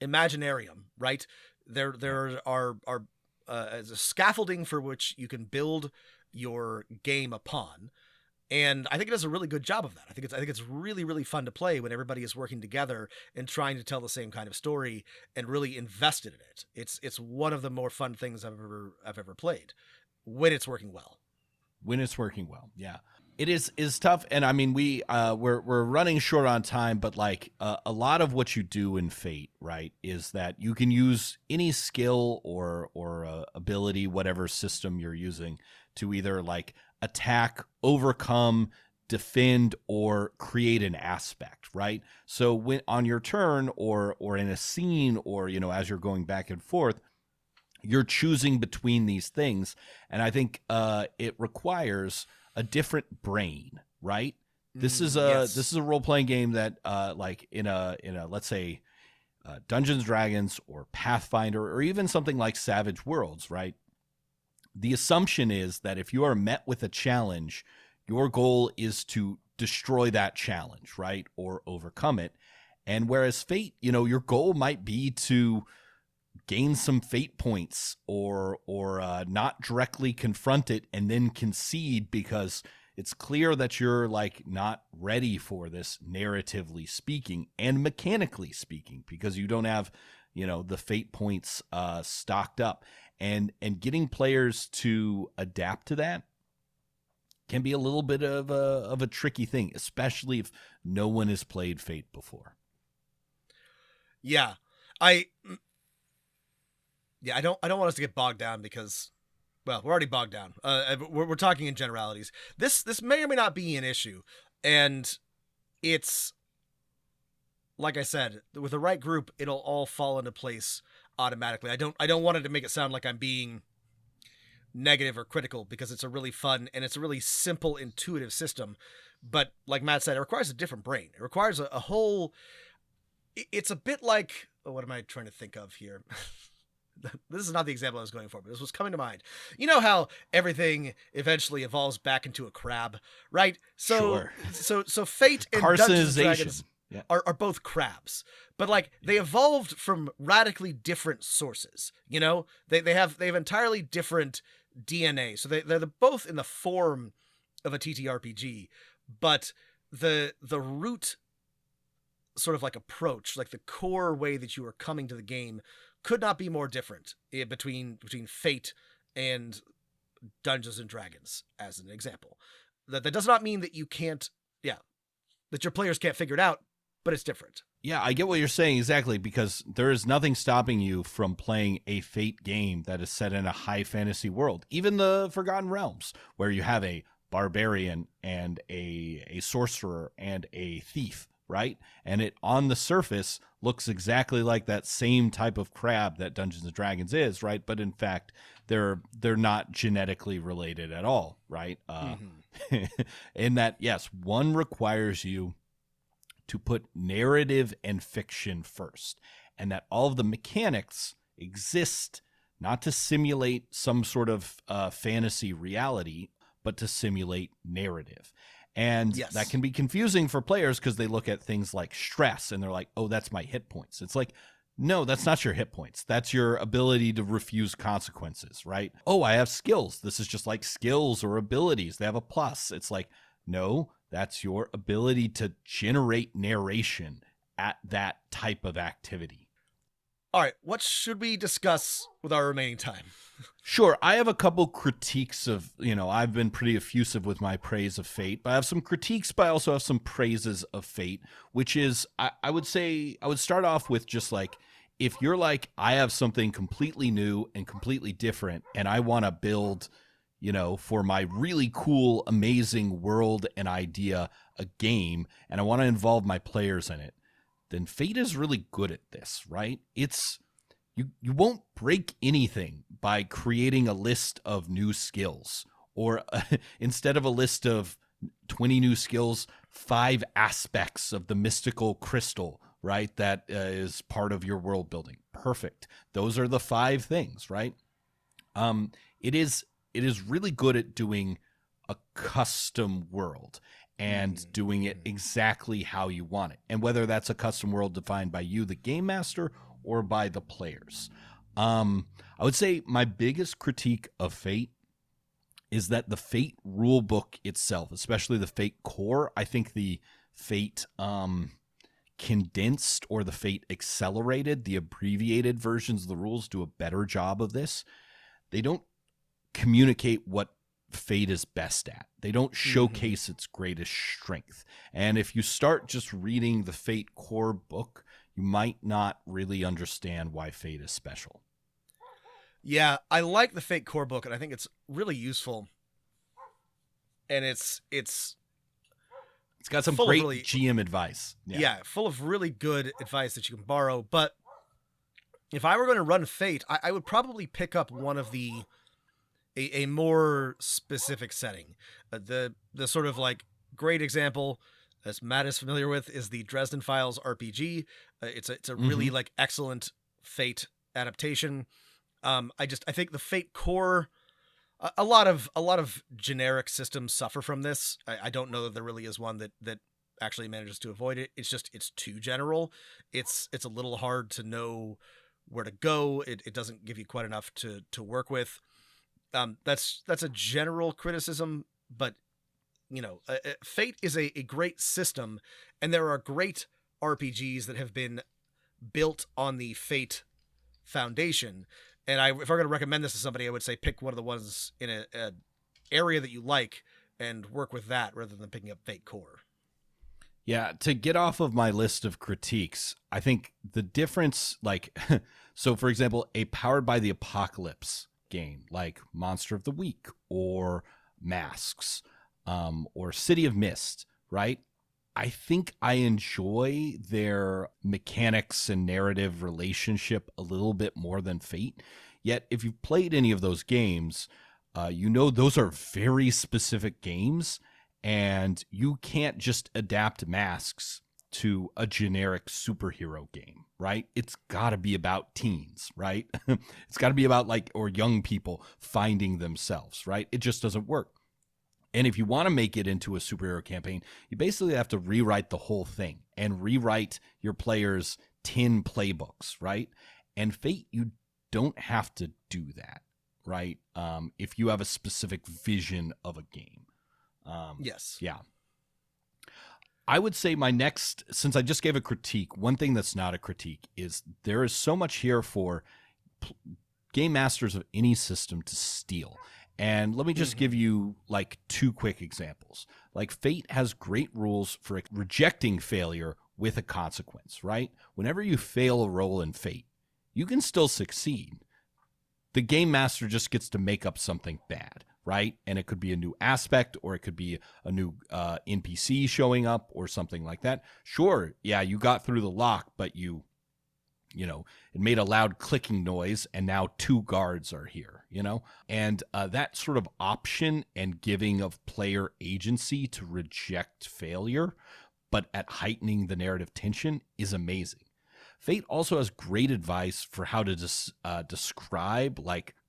Imaginarium, right? There are a scaffolding for which you can build your game upon, and I think it does a really good job of that. I think it's really, really fun to play when everybody is working together and trying to tell the same kind of story and really invested in it. It's one of the more fun things I've ever played when it's working well. When it's working well, yeah. It is tough, and I mean we're running short on time, but like a lot of what you do in Fate, right, is that you can use any skill or ability, whatever system you're using, to either like attack, overcome, defend, or create an aspect, right? So when on your turn or in a scene, or you know, as you're going back and forth, you're choosing between these things, and I think it requires a different brain, right? This is a role-playing game that like in a let's say Dungeons & Dragons or Pathfinder or even something like Savage Worlds, right? The assumption is that if you are met with a challenge, your goal is to destroy that challenge, right? Or overcome it. And whereas Fate, you know, your goal might be to gain some fate points or not directly confront it and then concede because it's clear that you're like not ready for this, narratively speaking and mechanically speaking, because you don't have, you know, the fate points stocked up, and getting players to adapt to that can be a little bit of a tricky thing, especially if no one has played Fate before. Yeah. I don't want us to get bogged down because, well, we're already bogged down. We're talking in generalities. This may or may not be an issue, and it's like I said, with the right group, it'll all fall into place automatically. I don't want it to make it sound like I'm being negative or critical, because it's a really fun and it's a really simple, intuitive system. But like Matt said, it requires a different brain. It requires a whole. It's a bit like, what am I trying to think of here? This is not the example I was going for, but this was coming to mind. You know how everything eventually evolves back into a crab, right? So, sure. So Fate and Dungeons & Dragons yeah. are both crabs, but like they evolved from radically different sources. You know, they have entirely different DNA. So they're both in the form of a TTRPG, but the root sort of like approach, like the core way that you are coming to the game, could not be more different between Fate and Dungeons and Dragons, as an example. That does not mean that you can't, that your players can't figure it out, but it's different. Yeah, I get what you're saying exactly, because there is nothing stopping you from playing a Fate game that is set in a high fantasy world. Even the Forgotten Realms, where you have a barbarian and a sorcerer and a thief, right? And it on the surface looks exactly like that same type of crab that Dungeons and Dragons is, right? But in fact, they're not genetically related at all, right? In that, yes, one requires you to put narrative and fiction first, and that all of the mechanics exist not to simulate some sort of fantasy reality, but to simulate narrative. And that can be confusing for players because they look at things like stress and they're like, oh, that's my hit points. It's like, no, that's not your hit points. That's your ability to refuse consequences, right? Oh, I have skills. This is just like skills or abilities. They have a plus. It's like, no, that's your ability to generate narration at that type of activity. All right, what should we discuss with our remaining time? Sure, I have a couple critiques of, I've been pretty effusive with my praise of Fate, but I have some critiques, but I also have some praises of Fate, which is, I would say, I would start off with just like, if you're like, I have something completely new and completely different, and I want to build, for my really cool, amazing world and idea, a game, and I want to involve my players in it, then Fate is really good at this, right? You won't break anything by creating a list of new skills, or instead of a list of 20 new skills, 5 aspects of the mystical crystal, right? That is part of your world building. Perfect. Those are the 5 things, right? It is really good at doing a custom world and doing it exactly how you want it. And whether that's a custom world defined by you, the game master, or by the players. I would say my biggest critique of Fate is that the Fate rulebook itself, especially the Fate core, I think the Fate condensed or the Fate accelerated, the abbreviated versions of the rules do a better job of this. They don't communicate what Fate is best at. They don't showcase its greatest strength. And if you start just reading the Fate core book, you might not really understand why Fate is special. Yeah, I like the Fate core book, and I think it's really useful. And it's got some great GM advice. Yeah, full of really good advice that you can borrow. But if I were going to run Fate, I would probably pick up one of a more specific setting. The sort of like great example, as Matt is familiar with, is the Dresden Files RPG. It's a really like excellent Fate adaptation. I think the Fate core, a lot of generic systems suffer from this. I don't know that there really is one that actually manages to avoid it. It's too general. It's a little hard to know where to go. It doesn't give you quite enough to work with. That's a general criticism, but Fate is a great system, and there are great RPGs that have been built on the Fate foundation. And if I'm going to recommend this to somebody, I would say pick one of the ones in a area that you like and work with that rather than picking up Fate core. Yeah, to get off of my list of critiques, I think the difference, like, so for example, a Powered by the Apocalypse game like Monster of the Week or Masks or City of Mist, right? I think I enjoy their mechanics and narrative relationship a little bit more than Fate. Yet, if you've played any of those games, those are very specific games, and you can't just adapt Masks to a generic superhero game, right? It's got to be about teens, right? It's got to be about or young people finding themselves, right? It just doesn't work. And if you want to make it into a superhero campaign, you basically have to rewrite the whole thing and rewrite your players' 10 playbooks, right? And Fate, you don't have to do that, right? If you have a specific vision of a game. Yes. Yeah. I would say my next, since I just gave a critique, one thing that's not a critique is there is so much here for game masters of any system to steal. And let me just give you 2 quick examples. Fate has great rules for rejecting failure with a consequence, right? Whenever you fail a roll in Fate, you can still succeed. The game master just gets to make up something bad, right? And it could be a new aspect, or it could be a new NPC showing up or something like that. Sure, yeah, you got through the lock, but it made a loud clicking noise, and now 2 guards are here, And that sort of option and giving of player agency to reject failure, but at heightening the narrative tension, is amazing. Fate also has great advice for how to describe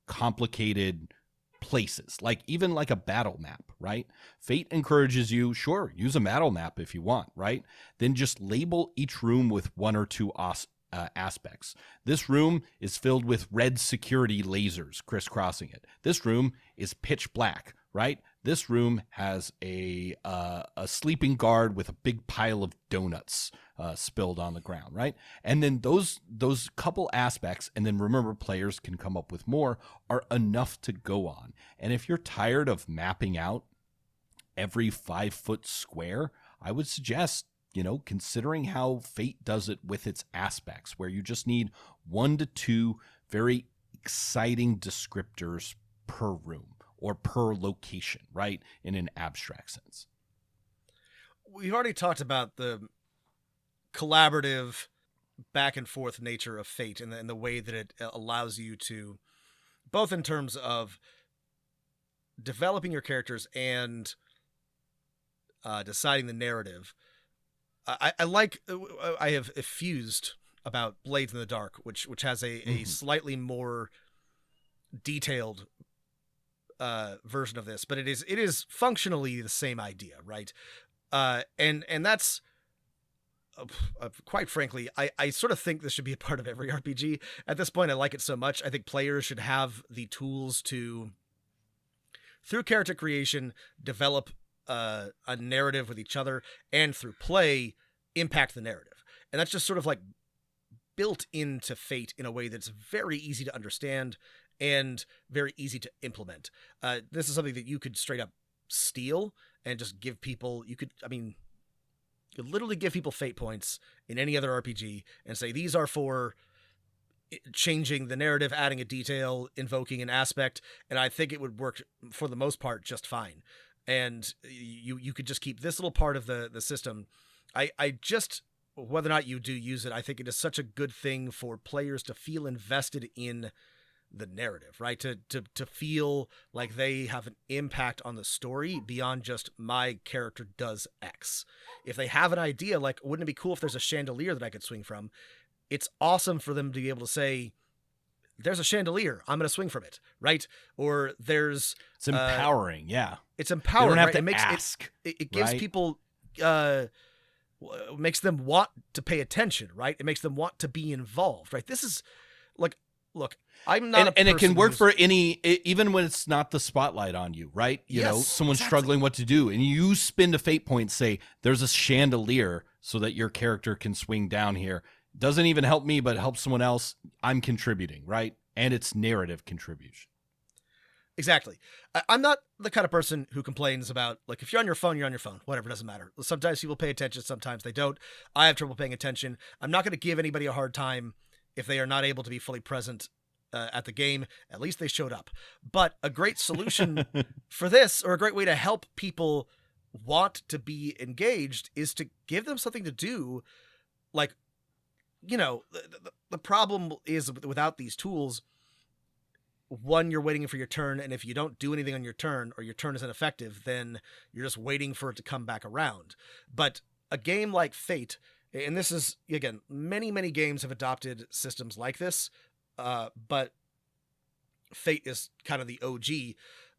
complicated places, even a battle map, right? Fate encourages you, sure, use a battle map if you want, right? Then just label each room with 1 or 2 aspects. This room is filled with red security lasers crisscrossing it. This room is pitch black, right? this room has a sleeping guard with a big pile of donuts spilled on the ground, right? And then those couple aspects, and then remember, players can come up with more, are enough to go on. And if you're tired of mapping out every 5-foot square, I would suggest, considering how Fate does it with its aspects, where you just need 1 to 2 very exciting descriptors per room or per location, right? In an abstract sense. We've already talked about the collaborative back and forth nature of Fate and the way that it allows you to, both in terms of developing your characters and deciding the narrative. I have effused about Blades in the Dark, which has a slightly more detailed version of this, but it is functionally the same idea, right? And that's quite frankly, I sort of think this should be a part of every RPG. At this point, I like it so much. I think players should have the tools to, through character creation, develop a narrative with each other, and through play, impact the narrative. And that's just sort of like built into Fate in a way that's very easy to understand and very easy to implement. This is something that you could straight up steal and just give people. You could literally give people fate points in any other RPG and say, these are for changing the narrative, adding a detail, invoking an aspect. And I think it would work for the most part just fine. And you could just keep this little part of the system. I just, whether or not you do use it, I think it is such a good thing for players to feel invested in the narrative, right? To feel like they have an impact on the story beyond just my character does X. If they have an idea, like, wouldn't it be cool if there's a chandelier that I could swing from? It's awesome for them to be able to say, there's a chandelier, I'm going to swing from it, right? Or there's... It's empowering, yeah. It's empowering, they don't have right? to ask. It gives right? people... makes them want to pay attention, right? It makes them want to be involved, right? This is like, look, I'm not, and it can work for any, even when it's not the spotlight on you, right? You know, someone's struggling what to do, and you spend a fate point, say, there's a chandelier so that your character can swing down here. Doesn't even help me, but helps someone else. I'm contributing, right? And it's narrative contribution. Exactly. I'm not the kind of person who complains about, like, if you're on your phone, you're on your phone. Whatever, doesn't matter. Sometimes people pay attention, sometimes they don't. I have trouble paying attention. I'm not going to give anybody a hard time if they are not able to be fully present at the game. At least they showed up. But a great solution for this, or a great way to help people want to be engaged, is to give them something to do. Like, you know, the problem is without these tools, one, you're waiting for your turn, and if you don't do anything on your turn, or your turn is ineffective, then you're just waiting for it to come back around. But a game like Fate, and this is, again, many games have adopted systems like this, but Fate is kind of the OG.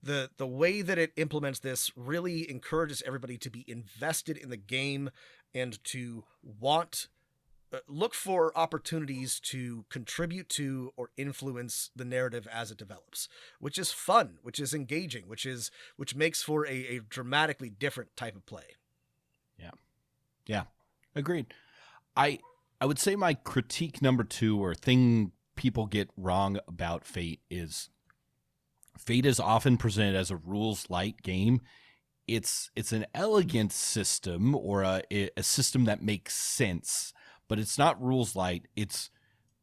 The way that it implements this really encourages everybody to be invested in the game and to look for opportunities to contribute to or influence the narrative as it develops, which is fun, which is engaging, which makes for a dramatically different type of play. Yeah. Agreed. I would say my critique number 2, or thing people get wrong about Fate, is Fate is often presented as a rules light game. It's an elegant system, or a system that makes sense, but it's not rules light. It's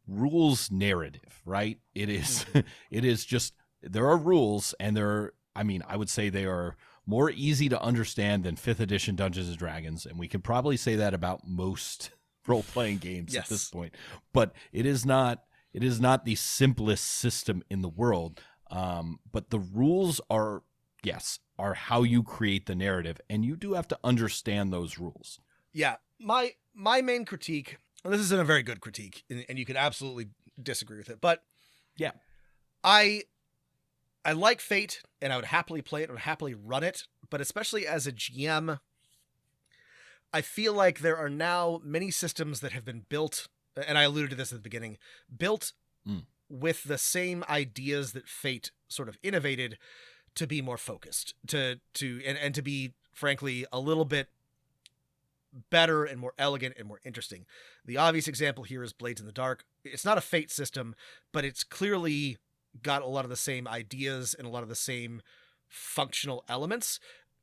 rules narrative, right? It is, it is just, there are rules, and I would say they are more easy to understand than 5th edition Dungeons and Dragons. And we can probably say that about most role-playing games at this point, but it is not the simplest system in the world. But the rules are how you create the narrative, and you do have to understand those rules. Yeah. My main critique, and this isn't a very good critique, and you can absolutely disagree with it, but yeah, I like Fate, and I would happily play it, I would happily run it, but especially as a GM, I feel like there are now many systems that have been built, and I alluded to this at the beginning, built with the same ideas that Fate sort of innovated, to be more focused, and to be frankly a little bit better and more elegant and more interesting. The obvious example here is Blades in the Dark. It's not a Fate system, but it's clearly got a lot of the same ideas and a lot of the same functional elements.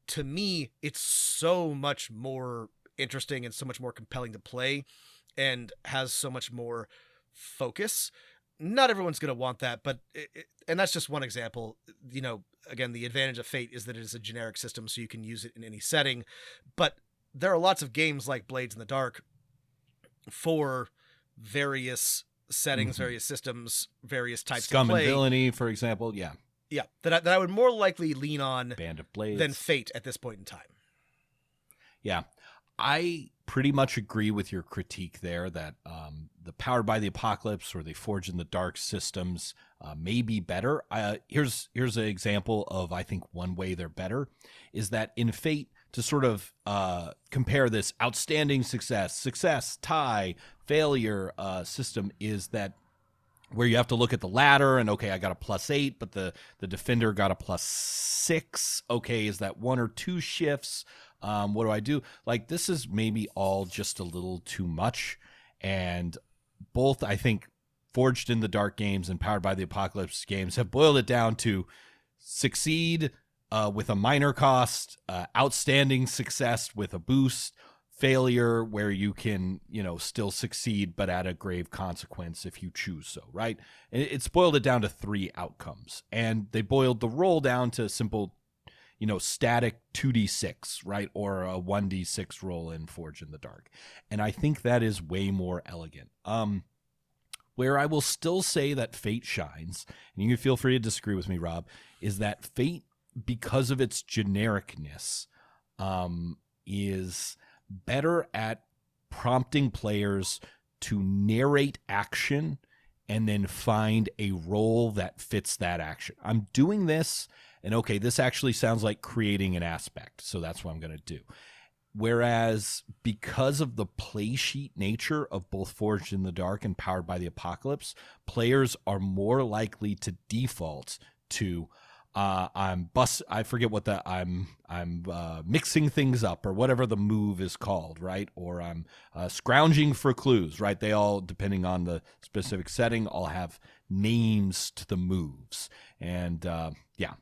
To me, it's so much more interesting and so much more compelling to play and has so much more focus. Not everyone's going to want that, but and that's just one example. You know, again, the advantage of Fate is that it is a generic system, so you can use it in any setting. But there are lots of games like Blades in the Dark for various settings, various systems, various types Scum of play. and Villainy, for example. Yeah. Yeah, that I would more likely lean on Band of Blades than Fate at this point in time. Yeah. I pretty much agree with your critique there that the Powered by the Apocalypse or the Forged in the Dark systems may be better. Here's an example of, I think, one way they're better is that in Fate, to sort of compare this outstanding success, tie, failure system is that where you have to look at the ladder and, okay, I got a +8, but the defender got a +6. Okay, is that 1 or 2 shifts? What do I do? Like, this is maybe all just a little too much. And both, I think, Forged in the Dark games and Powered by the Apocalypse games have boiled it down to succeed with a minor cost, outstanding success with a boost, failure where you can, still succeed, but at a grave consequence if you choose so, right? It's boiled it down to 3 outcomes. And they boiled the roll down to simple, static 2d6, right? Or a 1d6 roll in Forge in the Dark. And I think that is way more elegant. Where I will still say that Fate shines, and you can feel free to disagree with me, Rob, is that Fate, because of its genericness, is better at prompting players to narrate action and then find a role that fits that action. I'm doing this, and okay, this actually sounds like creating an aspect, so that's what I'm going to do. Whereas because of the play sheet nature of both Forged in the Dark and Powered by the Apocalypse, players are more likely to default to I'm mixing things up, or whatever the move is called, right? Or I'm scrounging for clues, right? They all, depending on the specific setting, all have names to the moves. And yeah,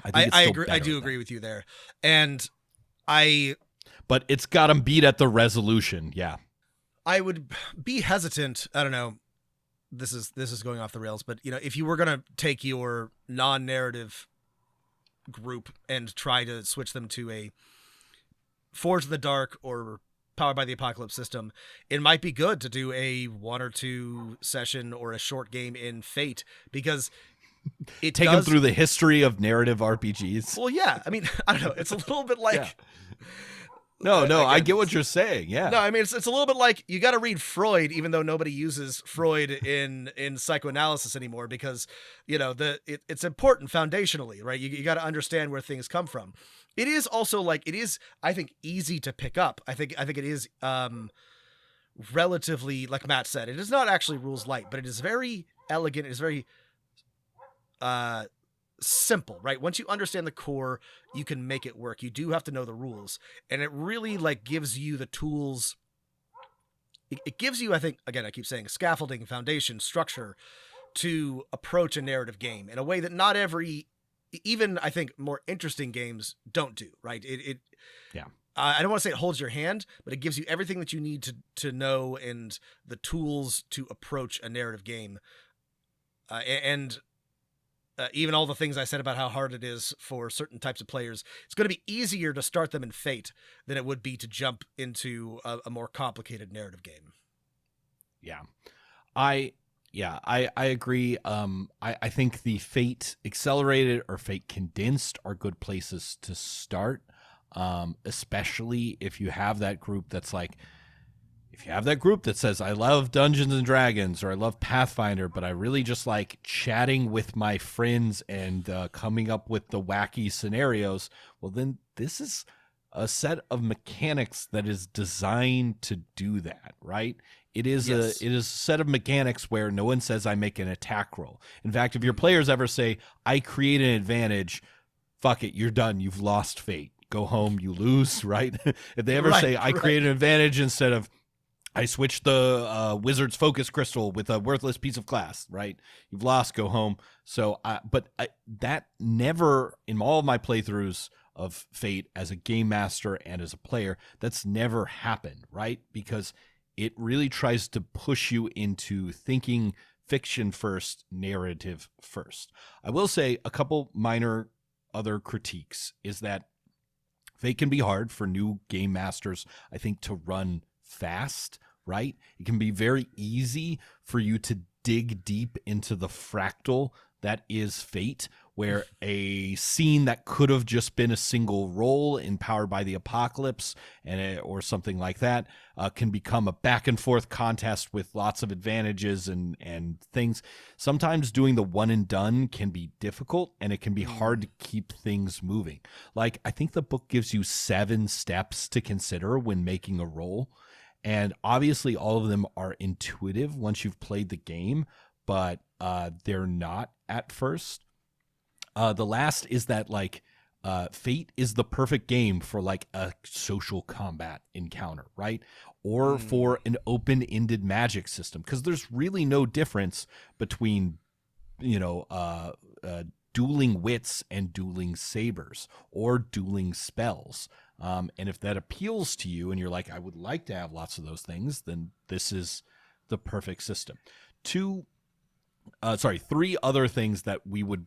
I agree. I do agree with you there. And but it's got them beat at the resolution. Yeah. I would be hesitant. I don't know. This is going off the rails, but if you were going to take your non-narrative group and try to switch them to a Forged in the Dark or Powered by the Apocalypse system, it might be good to do a 1 or 2 session or a short game in Fate, because it take them through the history of narrative RPGs. Well, yeah. I mean, I don't know. It's a little bit like. Yeah. No, I get what you're saying. Yeah. No, I mean, it's a little bit like you got to read Freud, even though nobody uses Freud in psychoanalysis anymore, because, it's important foundationally, right? You got to understand where things come from. It is also I think, easy to pick up. I think it is relatively, like Matt said, it is not actually rules light, but it is very elegant. It is very simple, right? Once you understand the core, you can make it work. You do have to know the rules, and it really gives you the tools. It gives you, I think, again, I keep saying, scaffolding, foundation, structure to approach a narrative game in a way that not every, even I think more interesting games don't do, right? Yeah. I don't want to say it holds your hand, but it gives you everything that you need to know and the tools to approach a narrative game. Even all the things I said about how hard it is for certain types of players, it's going to be easier to start them in Fate than it would be to jump into a more complicated narrative game. Yeah. I agree. I think the Fate Accelerated or Fate Condensed are good places to start, especially if you have that group that's like, if you have that group that says, I love Dungeons and Dragons or I love Pathfinder, but I really just like chatting with my friends and coming up with the wacky scenarios, well, then this is a set of mechanics that is designed to do that, right? It is Yes. a set of mechanics where no one says I make an attack roll. In fact, if your players ever say, I create an advantage fuck it, you're done. You've lost Fate. Go home, you lose, right? If they ever Right, say, I created an advantage instead of I switched the wizard's focus crystal with a worthless piece of glass, right? You've lost, go home. So, that never, in all of my playthroughs of Fate as a game master and as a player, that's never happened, right? Because it really tries to push you into thinking fiction first, narrative first. I will say a couple minor other critiques is that Fate can be hard for new game masters, I think, to run fast, right? It can be very easy for you to dig deep into the fractal that is Fate, where a scene that could have just been a single roll in Powered by the Apocalypse or something like that can become a back and forth contest with lots of advantages and things. Sometimes doing the one and done can be difficult, and it can be hard to keep things moving. Like, I think the book gives you 7 steps to consider when making a roll. And obviously all of them are intuitive once you've played the game, but they're not at first. The last is that, like, Fate is the perfect game for, like, a social combat encounter, right? Or for an open-ended magic system, because there's really no difference between, dueling wits and dueling sabers or dueling spells. And if that appeals to you and you're like, I would like to have lots of those things, then this is the perfect system. 3 other things that we would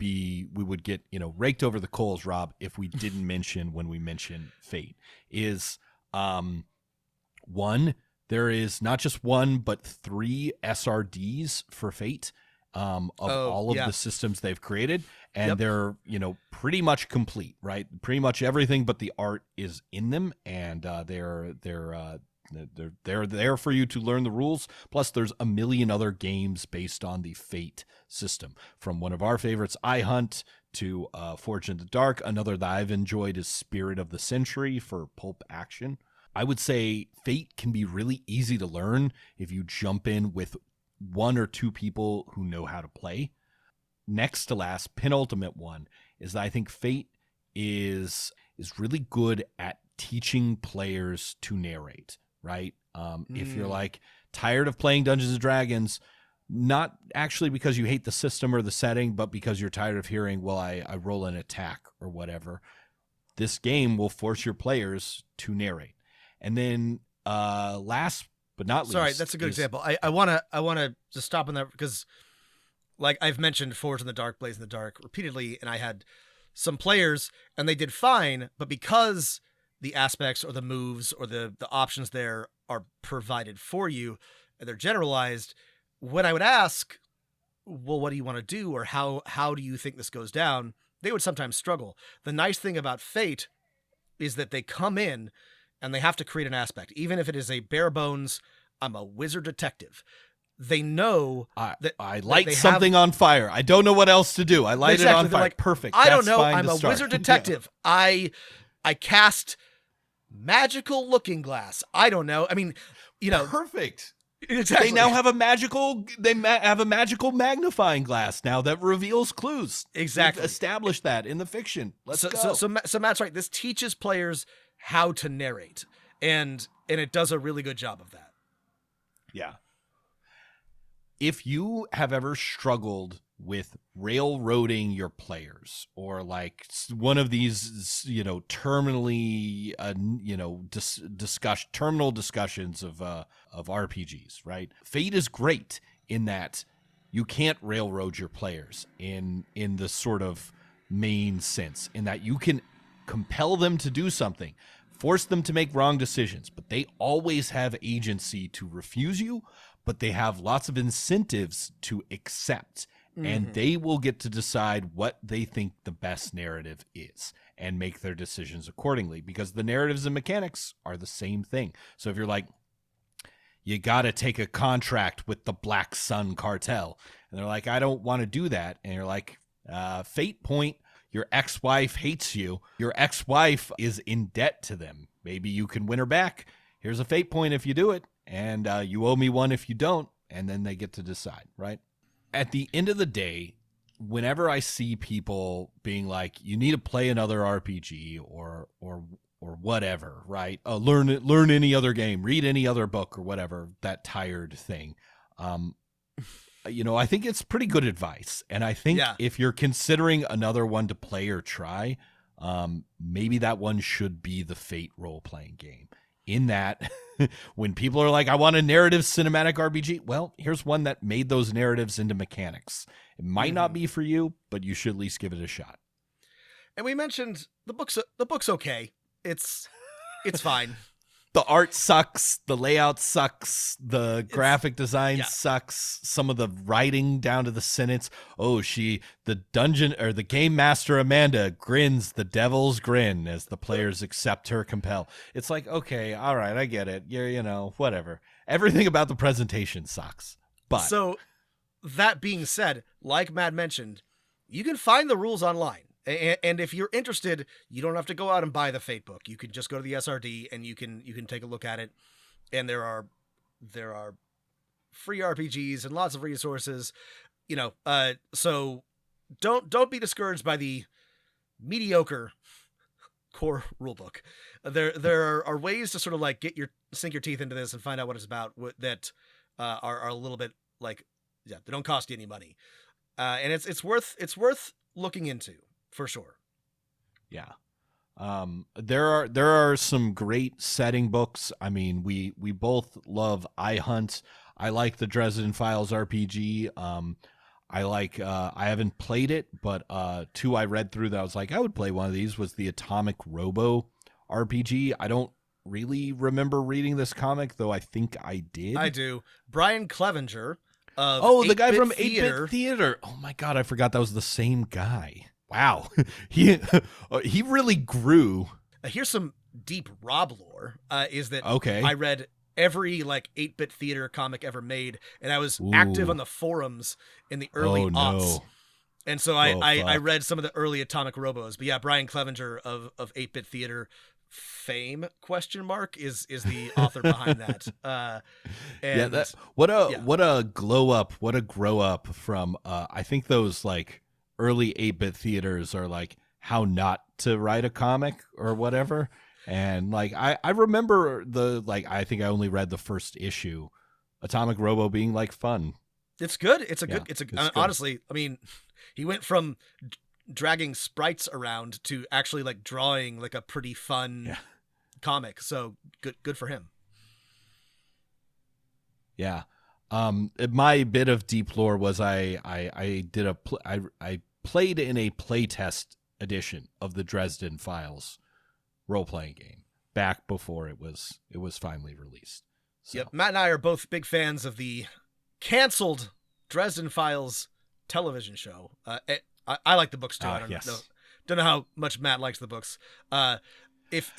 get, raked over the coals, Rob, if we didn't mention when we mention Fate is, 1, there is not just 1, but 3 SRDs for Fate. All of the systems they've created, and they're pretty much complete, right? Pretty much everything but the art is in them, and they're there for you to learn the rules. Plus, there's a million other games based on the Fate system, from one of our favorites, iHunt, to Forge in the Dark. Another that I've enjoyed is Spirit of the Century for pulp action. I would say Fate can be really easy to learn if you jump in with 1 or 2 people who know how to play. Next to last, penultimate one, is that I think Fate is really good at teaching players to narrate, right? If you're like tired of playing Dungeons and Dragons, not actually because you hate the system or the setting, but because you're tired of hearing, well, I roll an attack or whatever, this game will force your players to narrate. And then last but not least. Sorry, that's a good example. I wanna just stop on that, because, like, I've mentioned Forge in the Dark, Blaze in the Dark repeatedly, and I had some players and they did fine, but because the aspects or the moves or the options there are provided for you and they're generalized, when I would ask, well, what do you want to do, or how do you think this goes down, they would sometimes struggle. The nice thing about Fate is that they come in and they have to create an aspect, even if it is a bare bones, I'm a wizard detective. They know that I light something on fire. I don't know what else to do. I light it on fire. Like, perfect. I don't know. I'm a wizard detective. Yeah. I cast magical looking glass. I don't know. I mean, perfect. Exactly. They now have a magical magnifying glass now that reveals clues. Exactly. We've established that in the fiction. Let's go. So Matt's right. This teaches players how to narrate, and it does a really good job of that. Yeah. If you have ever struggled with railroading your players, or like one of these, terminally, terminal discussions of RPGs, right? Fate is great in that you can't railroad your players in the sort of main sense, in that you can compel them to do something, force them to make wrong decisions, but they always have agency to refuse you, but they have lots of incentives to accept, and they will get to decide what they think the best narrative is and make their decisions accordingly, because the narratives and mechanics are the same thing. So if you're like, you got to take a contract with the Black Sun Cartel, and they're like, I don't want to do that, and you're like, fate point, your ex-wife hates you. Your ex-wife is in debt to them. Maybe you can win her back. Here's a fate point if you do it, and you owe me one if you don't, and then they get to decide, right? At the end of the day, whenever I see people being like, you need to play another RPG or whatever, right? Learn any other game, read any other book or whatever, that tired thing. I think it's pretty good advice. And I think if you're considering another one to play or try, maybe that one should be the Fate role-playing game. In that, when people are like, I want a narrative cinematic RPG, well, here's one that made those narratives into mechanics. It might not be for you, but you should at least give it a shot. And we mentioned the book's okay. It's fine. The art sucks. The layout sucks. The graphic design sucks. Some of the writing down to the sentence. The game master Amanda grins the devil's grin as the players accept her compel. It's like, okay, all right, I get it. You're, whatever. Everything about the presentation sucks. But so that being said, like Matt mentioned, you can find the rules online. And if you're interested, you don't have to go out and buy the Fate book. You can just go to the SRD and you can take a look at it. And there are free RPGs and lots of resources, so don't be discouraged by the mediocre core rulebook. There are ways to sort of like sink your teeth into this and find out what it's about that are a little bit like, they don't cost you any money. And it's worth looking into. For sure. Yeah. There are some great setting books. I mean, we both love iHunt. I like the Dresden Files RPG. I haven't played it, but two I read through that I was like, I would play one of these was the Atomic Robo RPG. I don't really remember reading this comic, though I think I did. I do. Brian Clevenger of the guy from 8-Bit 8-Bit Theater. Oh my God, I forgot that was the same guy. Wow. He really grew. Here's some deep Rob lore, is that okay. I read every 8-Bit Theater comic ever made, and I was active on the forums in the early aughts. And so I read some of the early Atomic Robos. But yeah, Brian Clevenger of 8-Bit Theater fame ? Is the author behind that. What a glow up, what a grow up from I think those early 8-Bit theaters are like how not to write a comic or whatever. And I remember I think I only read the first issue, Atomic Robo being fun. It's good. Honestly, I mean, he went from dragging sprites around to actually drawing a pretty fun comic. So good for him. Yeah. My bit of deep lore was I played in a playtest edition of the Dresden Files role-playing game back before it was finally released. So. Yep, Matt and I are both big fans of the canceled Dresden Files television show. I like the books too. I don't know how much Matt likes the books. If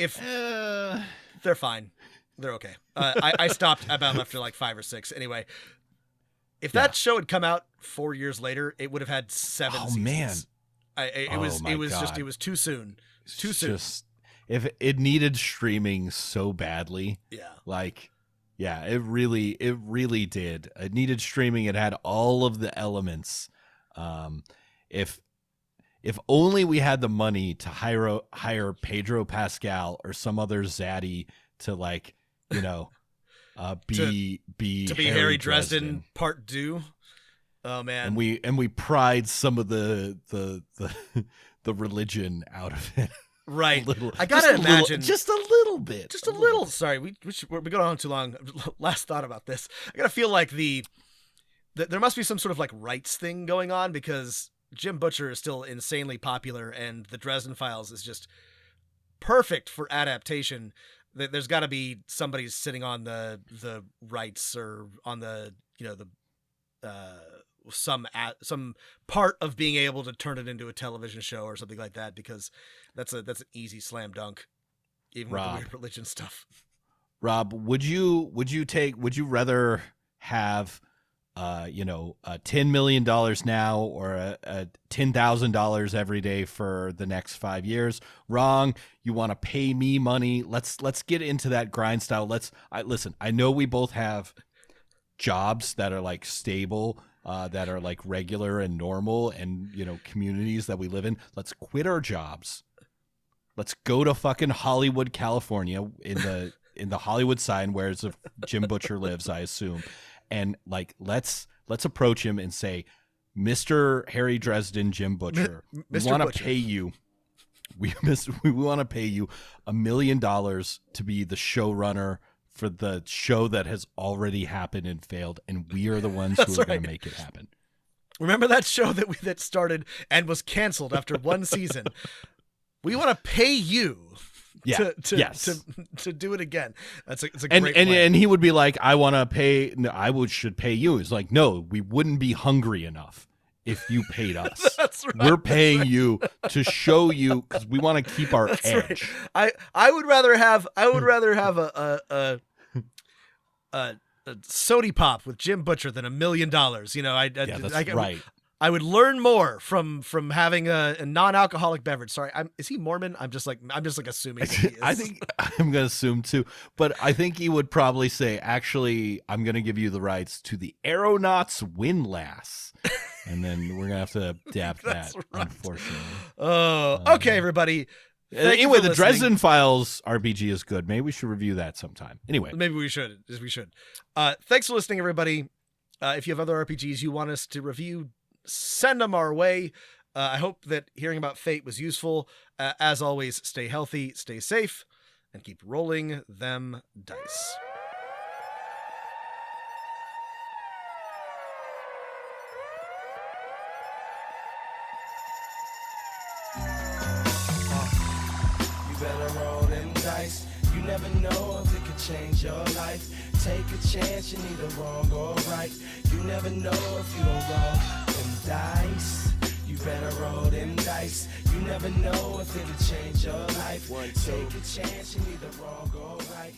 they're fine. They're okay. I stopped about after 5 or 6. Anyway, if that show had come out 4 years later, it would have had 7 seasons. Man. It was too soon. Too soon. If it needed streaming so badly. Yeah. It really did. It needed streaming. It had all of the elements. If only we had the money to hire Pedro Pascal or some other zaddy to be Harry Dresden Part 2. Oh man. And we pried some of the religion out of it. Right. I gotta imagine just a little bit. Just a little. Sorry, we're going on too long. Last thought about this. I gotta feel like there must be some sort of rights thing going on, because Jim Butcher is still insanely popular, and the Dresden Files is just perfect for adaptation. There's got to be somebody sitting on the rights or on the some part of being able to turn it into a television show or something like that, because that's an easy slam dunk, even with the weird religion stuff. Rob, would you rather have $10 million now or $10,000 every day for the next 5 years? Wrong. You want to pay me money. Let's get into that grind style. Listen, I know we both have jobs that are stable that are like regular and normal and, you know, communities that we live in. Let's quit our jobs. Let's go to fucking Hollywood, California, in the Hollywood sign where Jim Butcher lives, I assume. And like, let's approach him and say, Mr. Harry Dresden, Jim Butcher, we want to pay you. We want to pay you $1 million to be the showrunner for the show that has already happened and failed, and we are the ones who are going to make it happen. Remember that show that started and was canceled after one season? We want to pay you to do it again. It's a great plan. And he would be like, should pay you. It's like, no, we wouldn't be hungry enough if you paid us. That's right. We're paying you to show you because we want to keep our edge. Right. I would rather have a Sody Pop with Jim Butcher than $1 million. You know, that's right. I would learn more from having a non-alcoholic beverage. Sorry, is he Mormon? I'm just like assuming that he is. I think I'm gonna assume too, but I think he would probably say, actually, I'm gonna give you the rights to the Aeronauts Windlass, and then we're gonna have to adapt that, right. Unfortunately. Oh, okay, everybody. Anyway, the Dresden Files RPG is good. Maybe we should review that sometime. Anyway, maybe we should. Thanks for listening, everybody. If you have other RPGs you want us to review, send them our way. I hope that hearing about Fate was useful. As always, stay healthy, stay safe, and keep rolling them dice. You better roll them dice. You never know if it could change your life. Take a chance, you're neither wrong or right. You never know if you don't roll them dice. You better roll them dice. You never know if it could change your life. Take a chance, you're neither wrong or right.